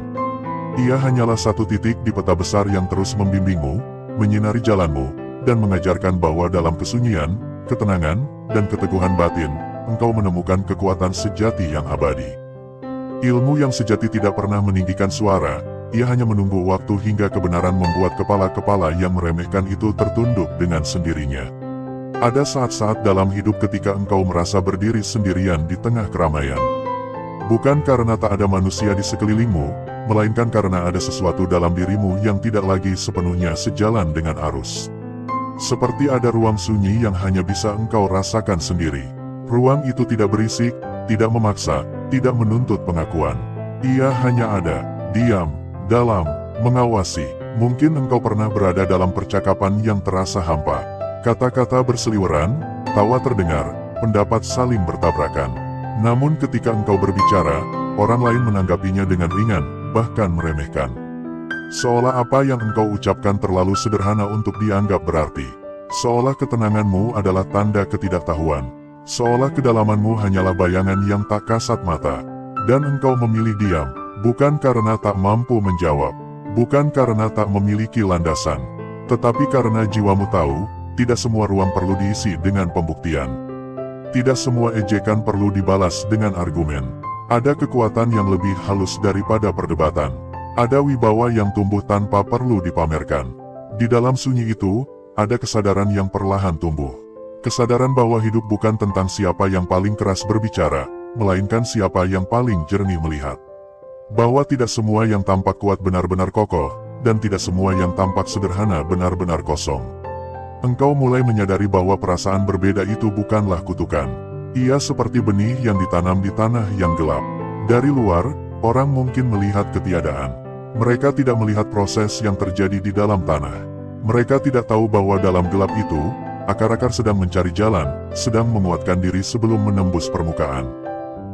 Ia hanyalah satu titik di peta besar yang terus membimbingmu, menyinari jalanmu, dan mengajarkan bahwa dalam kesunyian, ketenangan, dan keteguhan batin, engkau menemukan kekuatan sejati yang abadi. Ilmu yang sejati tidak pernah meninggikan suara, ia hanya menunggu waktu hingga kebenaran membuat kepala-kepala yang meremehkan itu tertunduk dengan sendirinya. Ada saat-saat dalam hidup ketika engkau merasa berdiri sendirian di tengah keramaian. Bukan karena tak ada manusia di sekelilingmu, melainkan karena ada sesuatu dalam dirimu yang tidak lagi sepenuhnya sejalan dengan arus. Seperti ada ruang sunyi yang hanya bisa engkau rasakan sendiri. Ruang itu tidak berisik, tidak memaksa, tidak menuntut pengakuan. Ia hanya ada, diam, dalam, mengawasi. Mungkin engkau pernah berada dalam percakapan yang terasa hampa. Kata-kata berseliweran, tawa terdengar, pendapat saling bertabrakan. Namun ketika engkau berbicara, orang lain menanggapinya dengan ringan, bahkan meremehkan. Seolah apa yang engkau ucapkan terlalu sederhana untuk dianggap berarti. Seolah ketenanganmu adalah tanda ketidaktahuan. Seolah kedalamanmu hanyalah bayangan yang tak kasat mata. Dan engkau memilih diam, bukan karena tak mampu menjawab, bukan karena tak memiliki landasan, tetapi karena jiwamu tahu, tidak semua ruang perlu diisi dengan pembuktian. Tidak semua ejekan perlu dibalas dengan argumen. Ada kekuatan yang lebih halus daripada perdebatan. Ada wibawa yang tumbuh tanpa perlu dipamerkan. Di dalam sunyi itu, ada kesadaran yang perlahan tumbuh. Kesadaran bahwa hidup bukan tentang siapa yang paling keras berbicara, melainkan siapa yang paling jernih melihat. Bahwa tidak semua yang tampak kuat benar-benar kokoh, dan tidak semua yang tampak sederhana benar-benar kosong. Engkau mulai menyadari bahwa perasaan berbeda itu bukanlah kutukan. Ia seperti benih yang ditanam di tanah yang gelap. Dari luar, orang mungkin melihat ketiadaan. Mereka tidak melihat proses yang terjadi di dalam tanah. Mereka tidak tahu bahwa dalam gelap itu, akar-akar sedang mencari jalan, sedang menguatkan diri sebelum menembus permukaan.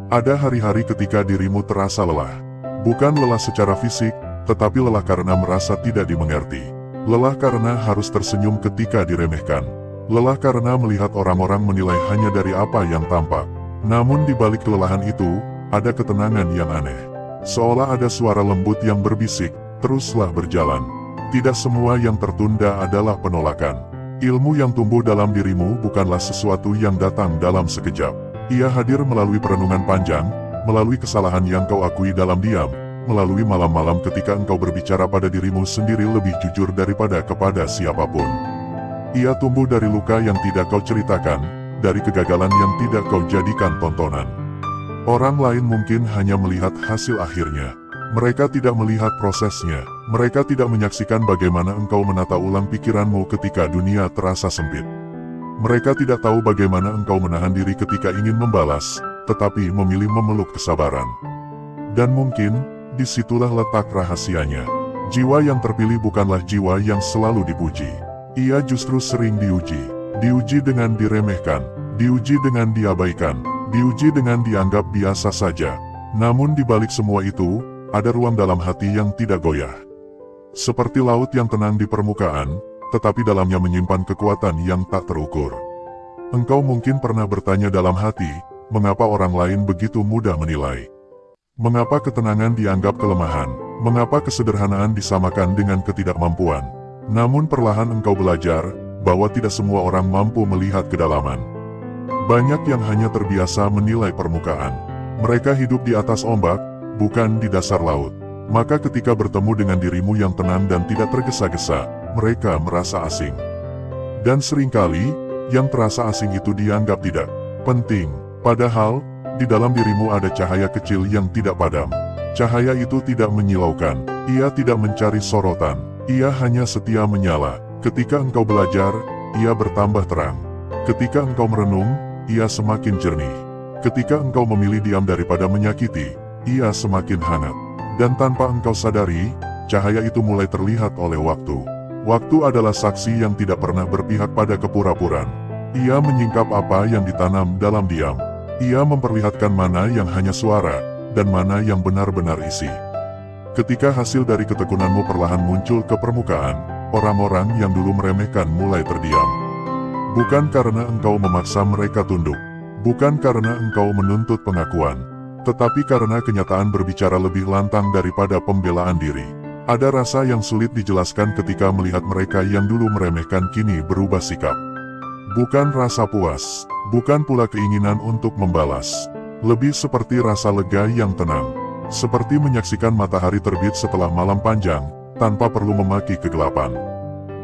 Ada hari-hari ketika dirimu terasa lelah. Bukan lelah secara fisik, tetapi lelah karena merasa tidak dimengerti. Lelah karena harus tersenyum ketika diremehkan. Lelah karena melihat orang-orang menilai hanya dari apa yang tampak. Namun di balik kelelahan itu, ada ketenangan yang aneh. Seolah ada suara lembut yang berbisik, teruslah berjalan. Tidak semua yang tertunda adalah penolakan. Ilmu yang tumbuh dalam dirimu bukanlah sesuatu yang datang dalam sekejap. Ia hadir melalui perenungan panjang, melalui kesalahan yang kau akui dalam diam, melalui malam-malam ketika engkau berbicara pada dirimu sendiri lebih jujur daripada kepada siapapun. Ia tumbuh dari luka yang tidak kau ceritakan, dari kegagalan yang tidak kau jadikan tontonan. Orang lain mungkin hanya melihat hasil akhirnya. Mereka tidak melihat prosesnya. Mereka tidak menyaksikan bagaimana engkau menata ulang pikiranmu ketika dunia terasa sempit. Mereka tidak tahu bagaimana engkau menahan diri ketika ingin membalas, tetapi memilih memeluk kesabaran. Dan mungkin, disitulah letak rahasianya. Jiwa yang terpilih bukanlah jiwa yang selalu dipuji. Ia justru sering diuji. Diuji dengan diremehkan, diuji dengan diabaikan, diuji dengan dianggap biasa saja. Namun di balik semua itu, ada ruang dalam hati yang tidak goyah. Seperti laut yang tenang di permukaan, tetapi dalamnya menyimpan kekuatan yang tak terukur. Engkau mungkin pernah bertanya dalam hati, mengapa orang lain begitu mudah menilai? Mengapa ketenangan dianggap kelemahan? Mengapa kesederhanaan disamakan dengan ketidakmampuan? Namun perlahan engkau belajar, bahwa tidak semua orang mampu melihat kedalaman. Banyak yang hanya terbiasa menilai permukaan. Mereka hidup di atas ombak, bukan di dasar laut. Maka ketika bertemu dengan dirimu yang tenang dan tidak tergesa-gesa, mereka merasa asing. Dan seringkali, yang terasa asing itu dianggap tidak penting. Padahal, di dalam dirimu ada cahaya kecil yang tidak padam. Cahaya itu tidak menyilaukan, ia tidak mencari sorotan, ia hanya setia menyala. Ketika engkau belajar, ia bertambah terang. Ketika engkau merenung, ia semakin jernih. Ketika engkau memilih diam daripada menyakiti, ia semakin hangat. Dan tanpa engkau sadari, cahaya itu mulai terlihat oleh waktu. Waktu adalah saksi yang tidak pernah berpihak pada kepura-puraan. Ia menyingkap apa yang ditanam dalam diam. Ia memperlihatkan mana yang hanya suara, dan mana yang benar-benar isi. Ketika hasil dari ketekunanmu perlahan muncul ke permukaan, orang-orang yang dulu meremehkan mulai terdiam. Bukan karena engkau memaksa mereka tunduk, bukan karena engkau menuntut pengakuan, tetapi karena kenyataan berbicara lebih lantang daripada pembelaan diri. Ada rasa yang sulit dijelaskan ketika melihat mereka yang dulu meremehkan kini berubah sikap. Bukan rasa puas, bukan pula keinginan untuk membalas. Lebih seperti rasa lega yang tenang. Seperti menyaksikan matahari terbit setelah malam panjang, tanpa perlu memaki kegelapan.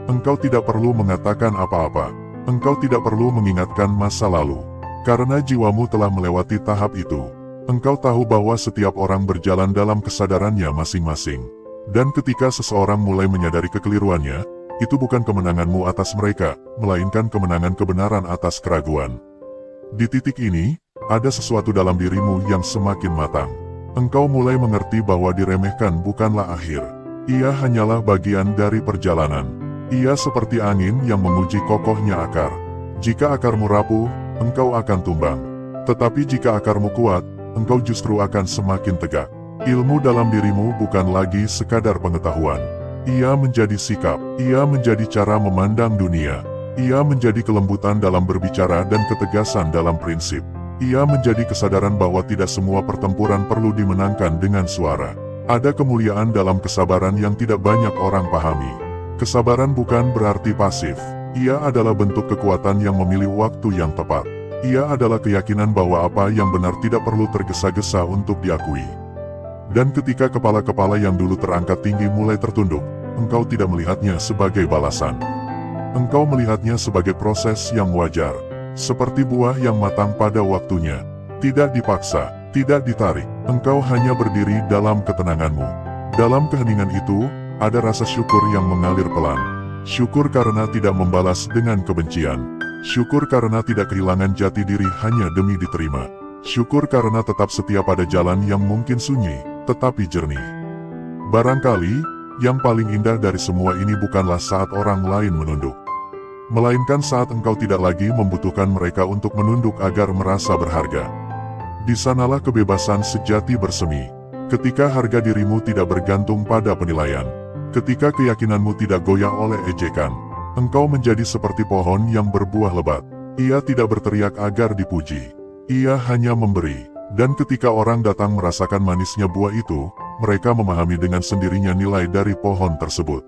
Engkau tidak perlu mengatakan apa-apa. Engkau tidak perlu mengingatkan masa lalu. Karena jiwamu telah melewati tahap itu. Engkau tahu bahwa setiap orang berjalan dalam kesadarannya masing-masing. Dan ketika seseorang mulai menyadari kekeliruannya, itu bukan kemenanganmu atas mereka, melainkan kemenangan kebenaran atas keraguan. Di titik ini, ada sesuatu dalam dirimu yang semakin matang. Engkau mulai mengerti bahwa diremehkan bukanlah akhir. Ia hanyalah bagian dari perjalanan. Ia seperti angin yang menguji kokohnya akar. Jika akarmu rapuh, engkau akan tumbang. Tetapi jika akarmu kuat, engkau justru akan semakin tegak. Ilmu dalam dirimu bukan lagi sekadar pengetahuan. Ia menjadi sikap, ia menjadi cara memandang dunia. Ia menjadi kelembutan dalam berbicara dan ketegasan dalam prinsip. Ia menjadi kesadaran bahwa tidak semua pertempuran perlu dimenangkan dengan suara. Ada kemuliaan dalam kesabaran yang tidak banyak orang pahami. Kesabaran bukan berarti pasif. Ia adalah bentuk kekuatan yang memilih waktu yang tepat. Ia adalah keyakinan bahwa apa yang benar tidak perlu tergesa-gesa untuk diakui. Dan ketika kepala-kepala yang dulu terangkat tinggi mulai tertunduk, engkau tidak melihatnya sebagai balasan. Engkau melihatnya sebagai proses yang wajar. Seperti buah yang matang pada waktunya. Tidak dipaksa, tidak ditarik. Engkau hanya berdiri dalam ketenanganmu. Dalam keheningan itu, ada rasa syukur yang mengalir pelan. Syukur karena tidak membalas dengan kebencian. Syukur karena tidak kehilangan jati diri hanya demi diterima. Syukur karena tetap setia pada jalan yang mungkin sunyi, tetapi jernih. Barangkali, yang paling indah dari semua ini bukanlah saat orang lain menunduk. Melainkan saat engkau tidak lagi membutuhkan mereka untuk menunduk agar merasa berharga. Di sanalah kebebasan sejati bersemi. Ketika harga dirimu tidak bergantung pada penilaian. Ketika keyakinanmu tidak goyah oleh ejekan. Engkau menjadi seperti pohon yang berbuah lebat. Ia tidak berteriak agar dipuji. Ia hanya memberi. Dan ketika orang datang merasakan manisnya buah itu, mereka memahami dengan sendirinya nilai dari pohon tersebut.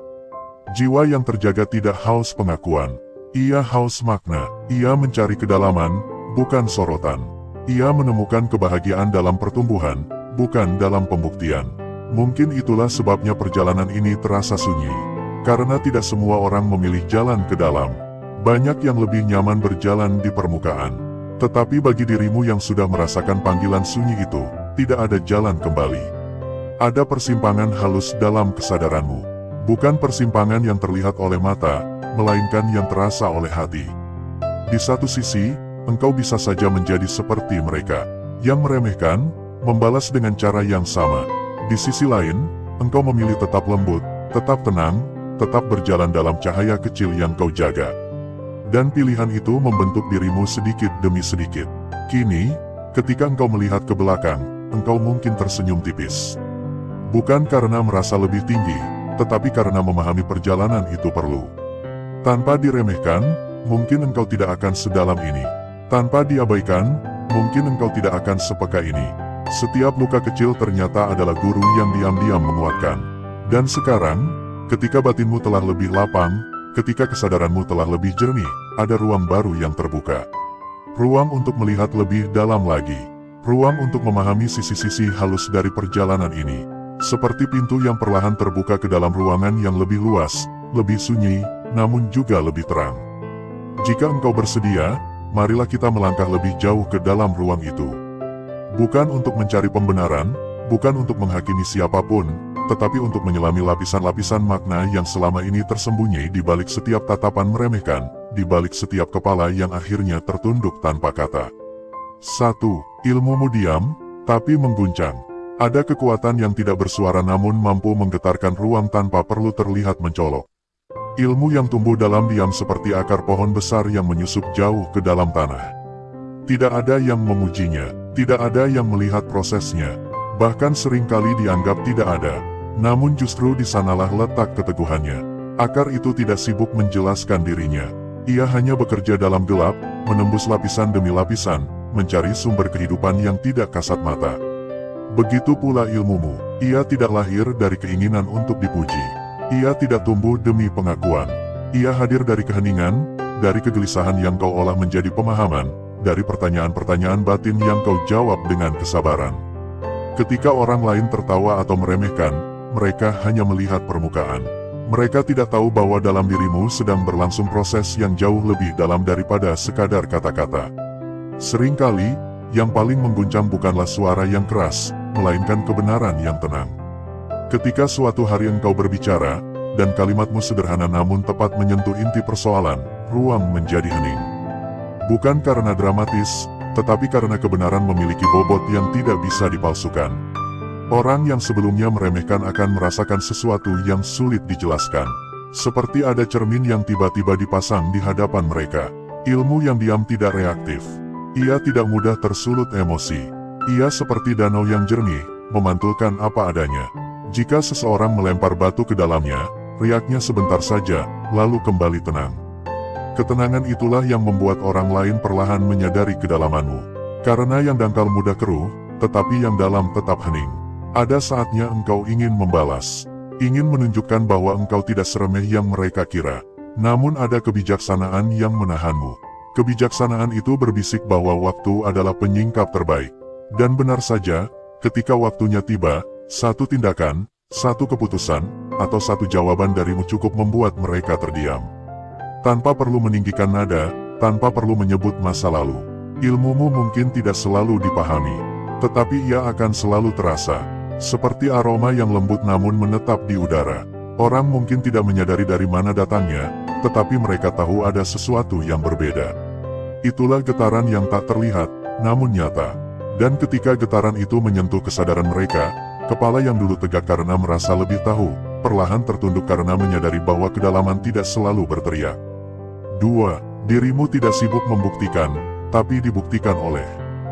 Jiwa yang terjaga tidak haus pengakuan. Ia haus makna. Ia mencari kedalaman, bukan sorotan. Ia menemukan kebahagiaan dalam pertumbuhan, bukan dalam pembuktian. Mungkin itulah sebabnya perjalanan ini terasa sunyi. Karena tidak semua orang memilih jalan ke dalam. Banyak yang lebih nyaman berjalan di permukaan. Tetapi bagi dirimu yang sudah merasakan panggilan sunyi itu, tidak ada jalan kembali. Ada persimpangan halus dalam kesadaranmu. Bukan persimpangan yang terlihat oleh mata, melainkan yang terasa oleh hati. Di satu sisi, engkau bisa saja menjadi seperti mereka, yang meremehkan, membalas dengan cara yang sama. Di sisi lain, engkau memilih tetap lembut, tetap tenang, tetap berjalan dalam cahaya kecil yang kau jaga. Dan pilihan itu membentuk dirimu sedikit demi sedikit. Kini, ketika engkau melihat ke belakang, engkau mungkin tersenyum tipis. Bukan karena merasa lebih tinggi, tetapi karena memahami perjalanan itu perlu. Tanpa diremehkan, mungkin engkau tidak akan sedalam ini. Tanpa diabaikan, mungkin engkau tidak akan sepeka ini. Setiap luka kecil ternyata adalah guru yang diam-diam menguatkan. Dan sekarang, ketika batinmu telah lebih lapang, ketika kesadaranmu telah lebih jernih, ada ruang baru yang terbuka. Ruang untuk melihat lebih dalam lagi. Ruang untuk memahami sisi-sisi halus dari perjalanan ini. Seperti pintu yang perlahan terbuka ke dalam ruangan yang lebih luas, lebih sunyi, namun juga lebih terang. Jika engkau bersedia, marilah kita melangkah lebih jauh ke dalam ruang itu. Bukan untuk mencari pembenaran, bukan untuk menghakimi siapapun, tetapi untuk menyelami lapisan-lapisan makna yang selama ini tersembunyi di balik setiap tatapan meremehkan, di balik setiap kepala yang akhirnya tertunduk tanpa kata. 1. Ilmumu diam, tapi mengguncang. Ada kekuatan yang tidak bersuara namun mampu menggetarkan ruang tanpa perlu terlihat mencolok. Ilmu yang tumbuh dalam diam seperti akar pohon besar yang menyusup jauh ke dalam tanah. Tidak ada yang memujinya, tidak ada yang melihat prosesnya, bahkan seringkali dianggap tidak ada. Namun justru di sanalah letak keteguhannya. Akar itu tidak sibuk menjelaskan dirinya. Ia hanya bekerja dalam gelap, menembus lapisan demi lapisan, mencari sumber kehidupan yang tidak kasat mata. Begitu pula ilmumu, ia tidak lahir dari keinginan untuk dipuji. Ia tidak tumbuh demi pengakuan. Ia hadir dari keheningan, dari kegelisahan yang kau olah menjadi pemahaman, dari pertanyaan-pertanyaan batin yang kau jawab dengan kesabaran. Ketika orang lain tertawa atau meremehkan, mereka hanya melihat permukaan. Mereka tidak tahu bahwa dalam dirimu sedang berlangsung proses yang jauh lebih dalam daripada sekadar kata-kata. Seringkali, yang paling mengguncang bukanlah suara yang keras, melainkan kebenaran yang tenang. Ketika suatu hari engkau berbicara, dan kalimatmu sederhana namun tepat menyentuh inti persoalan, ruang menjadi hening. Bukan karena dramatis, tetapi karena kebenaran memiliki bobot yang tidak bisa dipalsukan. Orang yang sebelumnya meremehkan akan merasakan sesuatu yang sulit dijelaskan. Seperti ada cermin yang tiba-tiba dipasang di hadapan mereka. Ilmu yang diam tidak reaktif. Ia tidak mudah tersulut emosi. Ia seperti danau yang jernih, memantulkan apa adanya. Jika seseorang melempar batu ke dalamnya, riaknya sebentar saja, lalu kembali tenang. Ketenangan itulah yang membuat orang lain perlahan menyadari kedalamanmu. Karena yang dangkal mudah keruh, tetapi yang dalam tetap hening. Ada saatnya engkau ingin membalas. Ingin menunjukkan bahwa engkau tidak seremeh yang mereka kira. Namun ada kebijaksanaan yang menahanmu. Kebijaksanaan itu berbisik bahwa waktu adalah penyingkap terbaik. Dan benar saja, ketika waktunya tiba, satu tindakan, satu keputusan, atau satu jawaban darimu cukup membuat mereka terdiam. Tanpa perlu meninggikan nada, tanpa perlu menyebut masa lalu. Ilmumu mungkin tidak selalu dipahami, tetapi ia akan selalu terasa. Seperti aroma yang lembut namun menetap di udara. Orang mungkin tidak menyadari dari mana datangnya, tetapi mereka tahu ada sesuatu yang berbeda. Itulah getaran yang tak terlihat, namun nyata. Dan ketika getaran itu menyentuh kesadaran mereka, kepala yang dulu tegak karena merasa lebih tahu, perlahan tertunduk karena menyadari bahwa kedalaman tidak selalu berteriak. 2. Dirimu tidak sibuk membuktikan, tapi dibuktikan oleh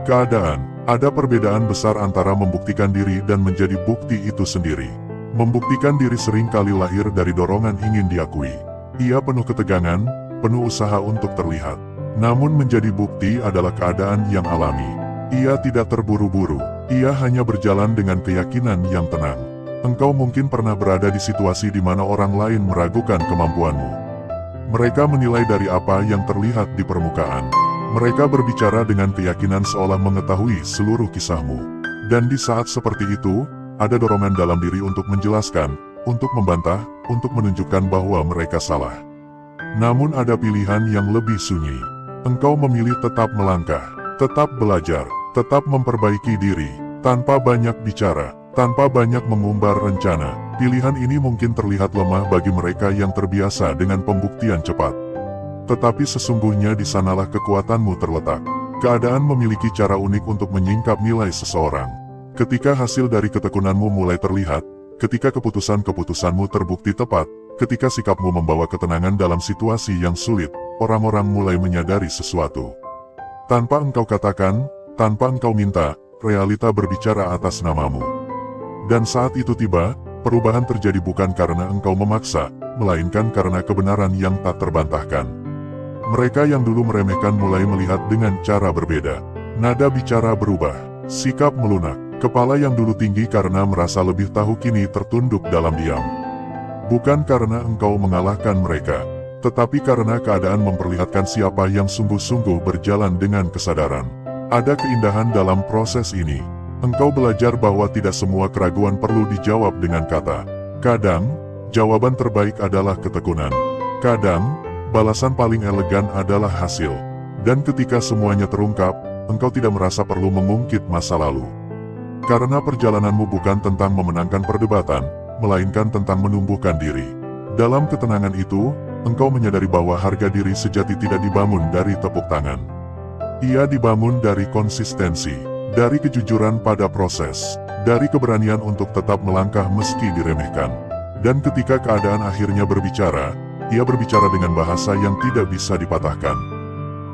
keadaan. Ada perbedaan besar antara membuktikan diri dan menjadi bukti itu sendiri. Membuktikan diri sering kali lahir dari dorongan ingin diakui. Ia penuh ketegangan, penuh usaha untuk terlihat. Namun menjadi bukti adalah keadaan yang alami. Ia tidak terburu-buru, ia hanya berjalan dengan keyakinan yang tenang. Engkau mungkin pernah berada di situasi di mana orang lain meragukan kemampuanmu. Mereka menilai dari apa yang terlihat di permukaan. Mereka berbicara dengan keyakinan seolah mengetahui seluruh kisahmu. Dan di saat seperti itu, ada dorongan dalam diri untuk menjelaskan, untuk membantah, untuk menunjukkan bahwa mereka salah. Namun ada pilihan yang lebih sunyi. Engkau memilih tetap melangkah, tetap belajar, tetap memperbaiki diri, tanpa banyak bicara, tanpa banyak mengumbar rencana. Pilihan ini mungkin terlihat lemah bagi mereka yang terbiasa dengan pembuktian cepat. Tetapi sesungguhnya di sanalah kekuatanmu terletak. Keadaan memiliki cara unik untuk menyingkap nilai seseorang. Ketika hasil dari ketekunanmu mulai terlihat, ketika keputusan-keputusanmu terbukti tepat, ketika sikapmu membawa ketenangan dalam situasi yang sulit, orang-orang mulai menyadari sesuatu. Tanpa engkau katakan, tanpa engkau minta, realita berbicara atas namamu. Dan saat itu tiba, perubahan terjadi bukan karena engkau memaksa, melainkan karena kebenaran yang tak terbantahkan. Mereka yang dulu meremehkan mulai melihat dengan cara berbeda. Nada bicara berubah, sikap melunak, kepala yang dulu tinggi karena merasa lebih tahu kini tertunduk dalam diam. Bukan karena engkau mengalahkan mereka, tetapi karena keadaan memperlihatkan siapa yang sungguh-sungguh berjalan dengan kesadaran. Ada keindahan dalam proses ini. Engkau belajar bahwa tidak semua keraguan perlu dijawab dengan kata. Kadang, jawaban terbaik adalah ketekunan. Kadang, balasan paling elegan adalah hasil. Dan ketika semuanya terungkap, engkau tidak merasa perlu mengungkit masa lalu. Karena perjalananmu bukan tentang memenangkan perdebatan, melainkan tentang menumbuhkan diri. Dalam ketenangan itu, engkau menyadari bahwa harga diri sejati tidak dibangun dari tepuk tangan. Ia dibangun dari konsistensi, dari kejujuran pada proses, dari keberanian untuk tetap melangkah meski diremehkan. Dan ketika keadaan akhirnya berbicara, ia berbicara dengan bahasa yang tidak bisa dipatahkan.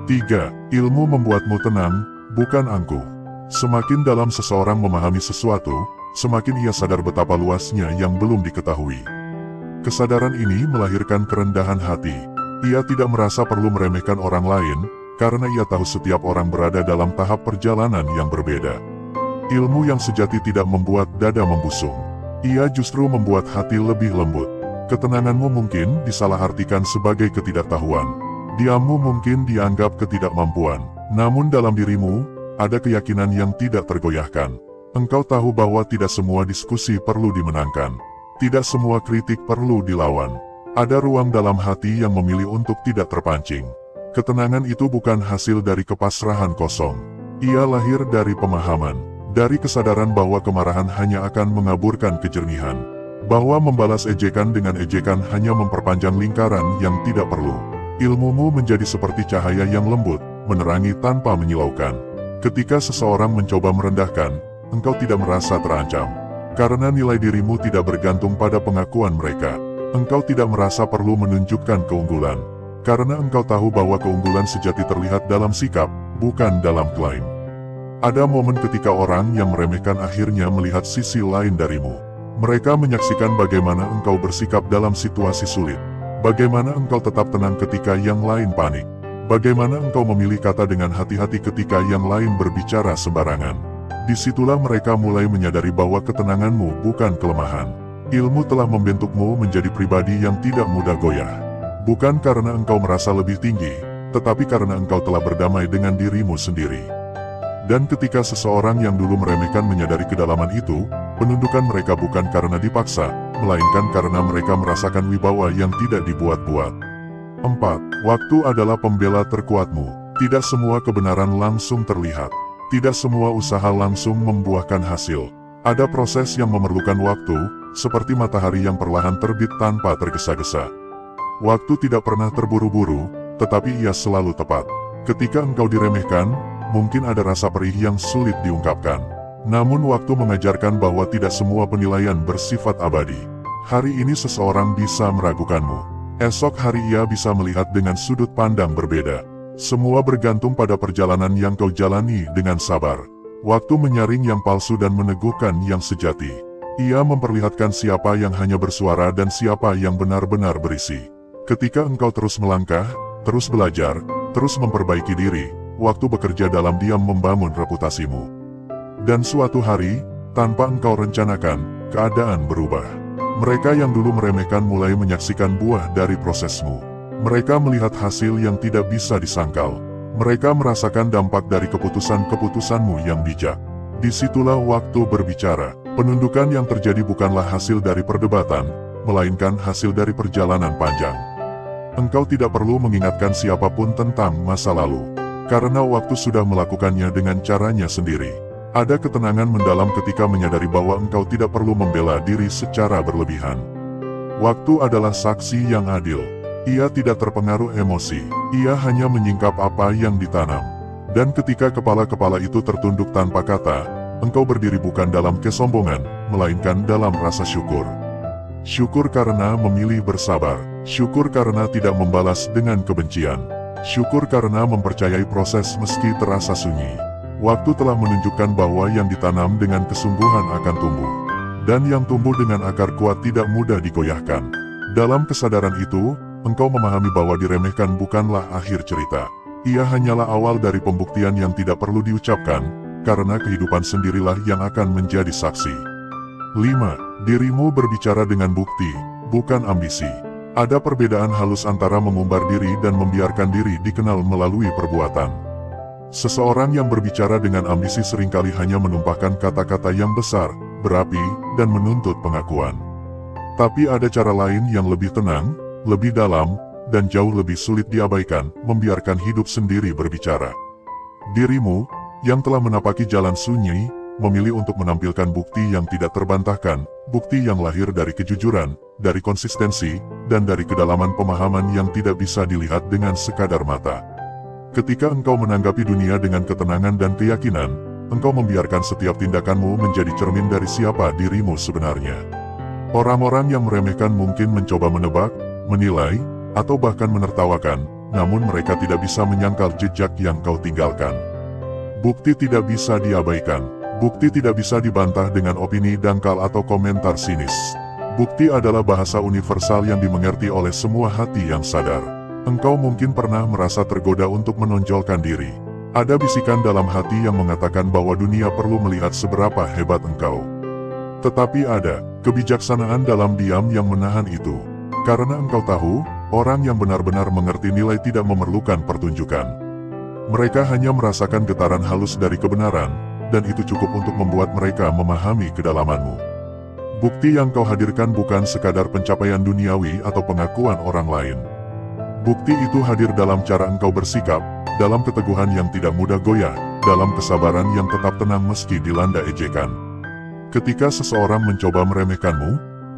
3. Ilmu membuatmu tenang, bukan angkuh. Semakin dalam seseorang memahami sesuatu, semakin ia sadar betapa luasnya yang belum diketahui. Kesadaran ini melahirkan kerendahan hati. Ia tidak merasa perlu meremehkan orang lain, karena ia tahu setiap orang berada dalam tahap perjalanan yang berbeda. Ilmu yang sejati tidak membuat dada membusung. Ia justru membuat hati lebih lembut. Ketenanganmu mungkin disalahartikan sebagai ketidaktahuan. Diammu mungkin dianggap ketidakmampuan. Namun dalam dirimu, ada keyakinan yang tidak tergoyahkan. Engkau tahu bahwa tidak semua diskusi perlu dimenangkan. Tidak semua kritik perlu dilawan. Ada ruang dalam hati yang memilih untuk tidak terpancing. Ketenangan itu bukan hasil dari kepasrahan kosong. Ia lahir dari pemahaman, dari kesadaran bahwa kemarahan hanya akan mengaburkan kejernihan. Bahwa membalas ejekan dengan ejekan hanya memperpanjang lingkaran yang tidak perlu. Ilmumu menjadi seperti cahaya yang lembut, menerangi tanpa menyilaukan. Ketika seseorang mencoba merendahkan, engkau tidak merasa terancam. Karena nilai dirimu tidak bergantung pada pengakuan mereka. Engkau tidak merasa perlu menunjukkan keunggulan. Karena engkau tahu bahwa keunggulan sejati terlihat dalam sikap, bukan dalam klaim. Ada momen ketika orang yang meremehkan akhirnya melihat sisi lain darimu. Mereka menyaksikan bagaimana engkau bersikap dalam situasi sulit. Bagaimana engkau tetap tenang ketika yang lain panik. Bagaimana engkau memilih kata dengan hati-hati ketika yang lain berbicara sembarangan. Disitulah mereka mulai menyadari bahwa ketenanganmu bukan kelemahan. Ilmu telah membentukmu menjadi pribadi yang tidak mudah goyah. Bukan karena engkau merasa lebih tinggi, tetapi karena engkau telah berdamai dengan dirimu sendiri. Dan ketika seseorang yang dulu meremehkan menyadari kedalaman itu, penundukan mereka bukan karena dipaksa, melainkan karena mereka merasakan wibawa yang tidak dibuat-buat. 4. Waktu adalah pembela terkuatmu. Tidak semua kebenaran langsung terlihat. Tidak semua usaha langsung membuahkan hasil. Ada proses yang memerlukan waktu, seperti matahari yang perlahan terbit tanpa tergesa-gesa. Waktu tidak pernah terburu-buru, tetapi ia selalu tepat. Ketika engkau diremehkan, mungkin ada rasa perih yang sulit diungkapkan. Namun waktu mengajarkan bahwa tidak semua penilaian bersifat abadi. Hari ini seseorang bisa meragukanmu. Esok hari ia bisa melihat dengan sudut pandang berbeda. Semua bergantung pada perjalanan yang kau jalani dengan sabar. Waktu menyaring yang palsu dan meneguhkan yang sejati. Ia memperlihatkan siapa yang hanya bersuara dan siapa yang benar-benar berisi. Ketika engkau terus melangkah, terus belajar, terus memperbaiki diri, waktu bekerja dalam diam membangun reputasimu. Dan suatu hari, tanpa engkau rencanakan, keadaan berubah. Mereka yang dulu meremehkan mulai menyaksikan buah dari prosesmu. Mereka melihat hasil yang tidak bisa disangkal. Mereka merasakan dampak dari keputusan-keputusanmu yang bijak. Disitulah waktu berbicara. Penundukan yang terjadi bukanlah hasil dari perdebatan, melainkan hasil dari perjalanan panjang. Engkau tidak perlu mengingatkan siapapun tentang masa lalu, karena waktu sudah melakukannya dengan caranya sendiri. Ada ketenangan mendalam ketika menyadari bahwa engkau tidak perlu membela diri secara berlebihan. Waktu adalah saksi yang adil. Ia tidak terpengaruh emosi, ia hanya menyingkap apa yang ditanam. Dan ketika kepala-kepala itu tertunduk tanpa kata, engkau berdiri bukan dalam kesombongan, melainkan dalam rasa syukur. Syukur karena memilih bersabar, syukur karena tidak membalas dengan kebencian, syukur karena mempercayai proses meski terasa sunyi. Waktu telah menunjukkan bahwa yang ditanam dengan kesungguhan akan tumbuh. Dan yang tumbuh dengan akar kuat tidak mudah digoyahkan. Dalam kesadaran itu, engkau memahami bahwa diremehkan bukanlah akhir cerita. Ia hanyalah awal dari pembuktian yang tidak perlu diucapkan, karena kehidupan sendirilah yang akan menjadi saksi. 5. Dirimu berbicara dengan bukti, bukan ambisi. Ada perbedaan halus antara mengumbar diri dan membiarkan diri dikenal melalui perbuatan. Seseorang yang berbicara dengan ambisi seringkali hanya menumpahkan kata-kata yang besar, berapi, dan menuntut pengakuan. Tapi ada cara lain yang lebih tenang, lebih dalam, dan jauh lebih sulit diabaikan, membiarkan hidup sendiri berbicara. Dirimu, yang telah menapaki jalan sunyi, memilih untuk menampilkan bukti yang tidak terbantahkan, bukti yang lahir dari kejujuran, dari konsistensi, dan dari kedalaman pemahaman yang tidak bisa dilihat dengan sekadar mata. Ketika engkau menanggapi dunia dengan ketenangan dan keyakinan, engkau membiarkan setiap tindakanmu menjadi cermin dari siapa dirimu sebenarnya. Orang-orang yang meremehkan mungkin mencoba menebak, menilai, atau bahkan menertawakan, namun mereka tidak bisa menyangkal jejak yang kau tinggalkan. Bukti tidak bisa diabaikan, bukti tidak bisa dibantah dengan opini dangkal atau komentar sinis. Bukti adalah bahasa universal yang dimengerti oleh semua hati yang sadar. Engkau mungkin pernah merasa tergoda untuk menonjolkan diri. Ada bisikan dalam hati yang mengatakan bahwa dunia perlu melihat seberapa hebat engkau. Tetapi ada kebijaksanaan dalam diam yang menahan itu. Karena engkau tahu, orang yang benar-benar mengerti nilai tidak memerlukan pertunjukan. Mereka hanya merasakan getaran halus dari kebenaran, dan itu cukup untuk membuat mereka memahami kedalamanmu. Bukti yang kau hadirkan bukan sekadar pencapaian duniawi atau pengakuan orang lain. Bukti itu hadir dalam cara engkau bersikap, dalam keteguhan yang tidak mudah goyah, dalam kesabaran yang tetap tenang meski dilanda ejekan. Ketika seseorang mencoba meremehkanmu,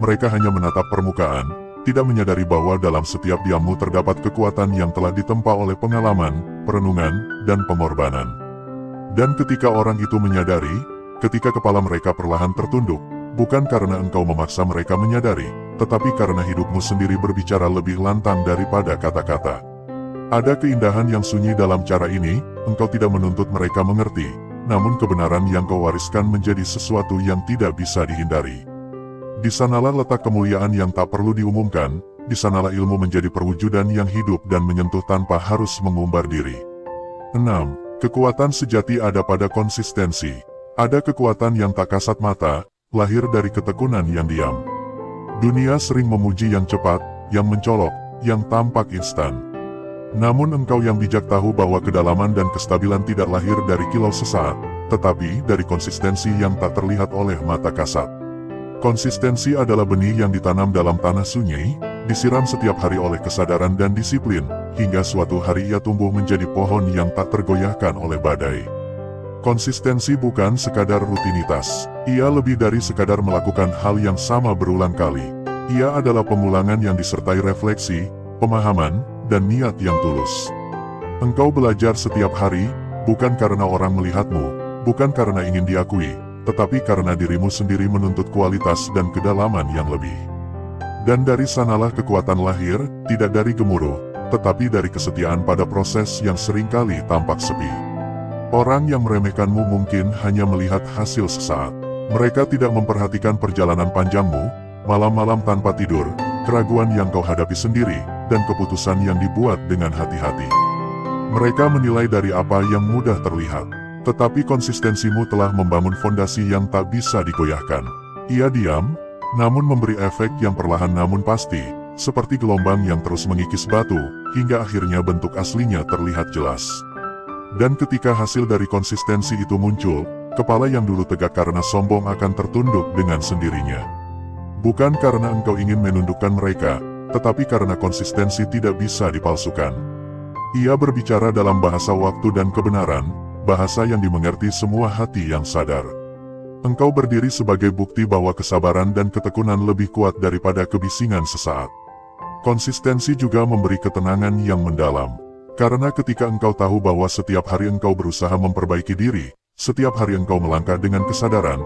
mereka hanya menatap permukaan, tidak menyadari bahwa dalam setiap diammu terdapat kekuatan yang telah ditempa oleh pengalaman, perenungan, dan pengorbanan. Dan ketika orang itu menyadari, ketika kepala mereka perlahan tertunduk, bukan karena engkau memaksa mereka menyadari, tetapi karena hidupmu sendiri berbicara lebih lantang daripada kata-kata. Ada keindahan yang sunyi dalam cara ini, engkau tidak menuntut mereka mengerti, namun kebenaran yang kau wariskan menjadi sesuatu yang tidak bisa dihindari. Di sanalah letak kemuliaan yang tak perlu diumumkan, di sanalah ilmu menjadi perwujudan yang hidup dan menyentuh tanpa harus mengumbar diri. 6. Kekuatan sejati ada pada konsistensi. Ada kekuatan yang tak kasat mata, lahir dari ketekunan yang diam. Dunia sering memuji yang cepat, yang mencolok, yang tampak instan. Namun engkau yang bijak tahu bahwa kedalaman dan kestabilan tidak lahir dari kilau sesaat, tetapi dari konsistensi yang tak terlihat oleh mata kasat. Konsistensi adalah benih yang ditanam dalam tanah sunyi, disiram setiap hari oleh kesadaran dan disiplin, hingga suatu hari ia tumbuh menjadi pohon yang tak tergoyahkan oleh badai. Konsistensi bukan sekadar rutinitas, ia lebih dari sekadar melakukan hal yang sama berulang kali. Ia adalah pemulangan yang disertai refleksi, pemahaman, dan niat yang tulus. Engkau belajar setiap hari, bukan karena orang melihatmu, bukan karena ingin diakui, tetapi karena dirimu sendiri menuntut kualitas dan kedalaman yang lebih. Dan dari sanalah kekuatan lahir, tidak dari gemuruh, tetapi dari kesetiaan pada proses yang seringkali tampak sepi. Orang yang meremehkanmu mungkin hanya melihat hasil sesaat. Mereka tidak memperhatikan perjalanan panjangmu, malam-malam tanpa tidur, keraguan yang kau hadapi sendiri, dan keputusan yang dibuat dengan hati-hati. Mereka menilai dari apa yang mudah terlihat. Tetapi konsistensimu telah membangun fondasi yang tak bisa digoyahkan. Ia diam, namun memberi efek yang perlahan namun pasti, seperti gelombang yang terus mengikis batu, hingga akhirnya bentuk aslinya terlihat jelas. Dan ketika hasil dari konsistensi itu muncul, Kepala yang dulu tegak karena sombong akan tertunduk dengan sendirinya. Bukan karena engkau ingin menundukkan mereka, tetapi karena konsistensi tidak bisa dipalsukan. Ia berbicara dalam bahasa waktu dan kebenaran, bahasa yang dimengerti semua hati yang sadar. Engkau berdiri sebagai bukti bahwa kesabaran dan ketekunan lebih kuat daripada kebisingan sesaat. Konsistensi juga memberi ketenangan yang mendalam. Karena ketika engkau tahu bahwa setiap hari engkau berusaha memperbaiki diri, setiap hari engkau melangkah dengan kesadaran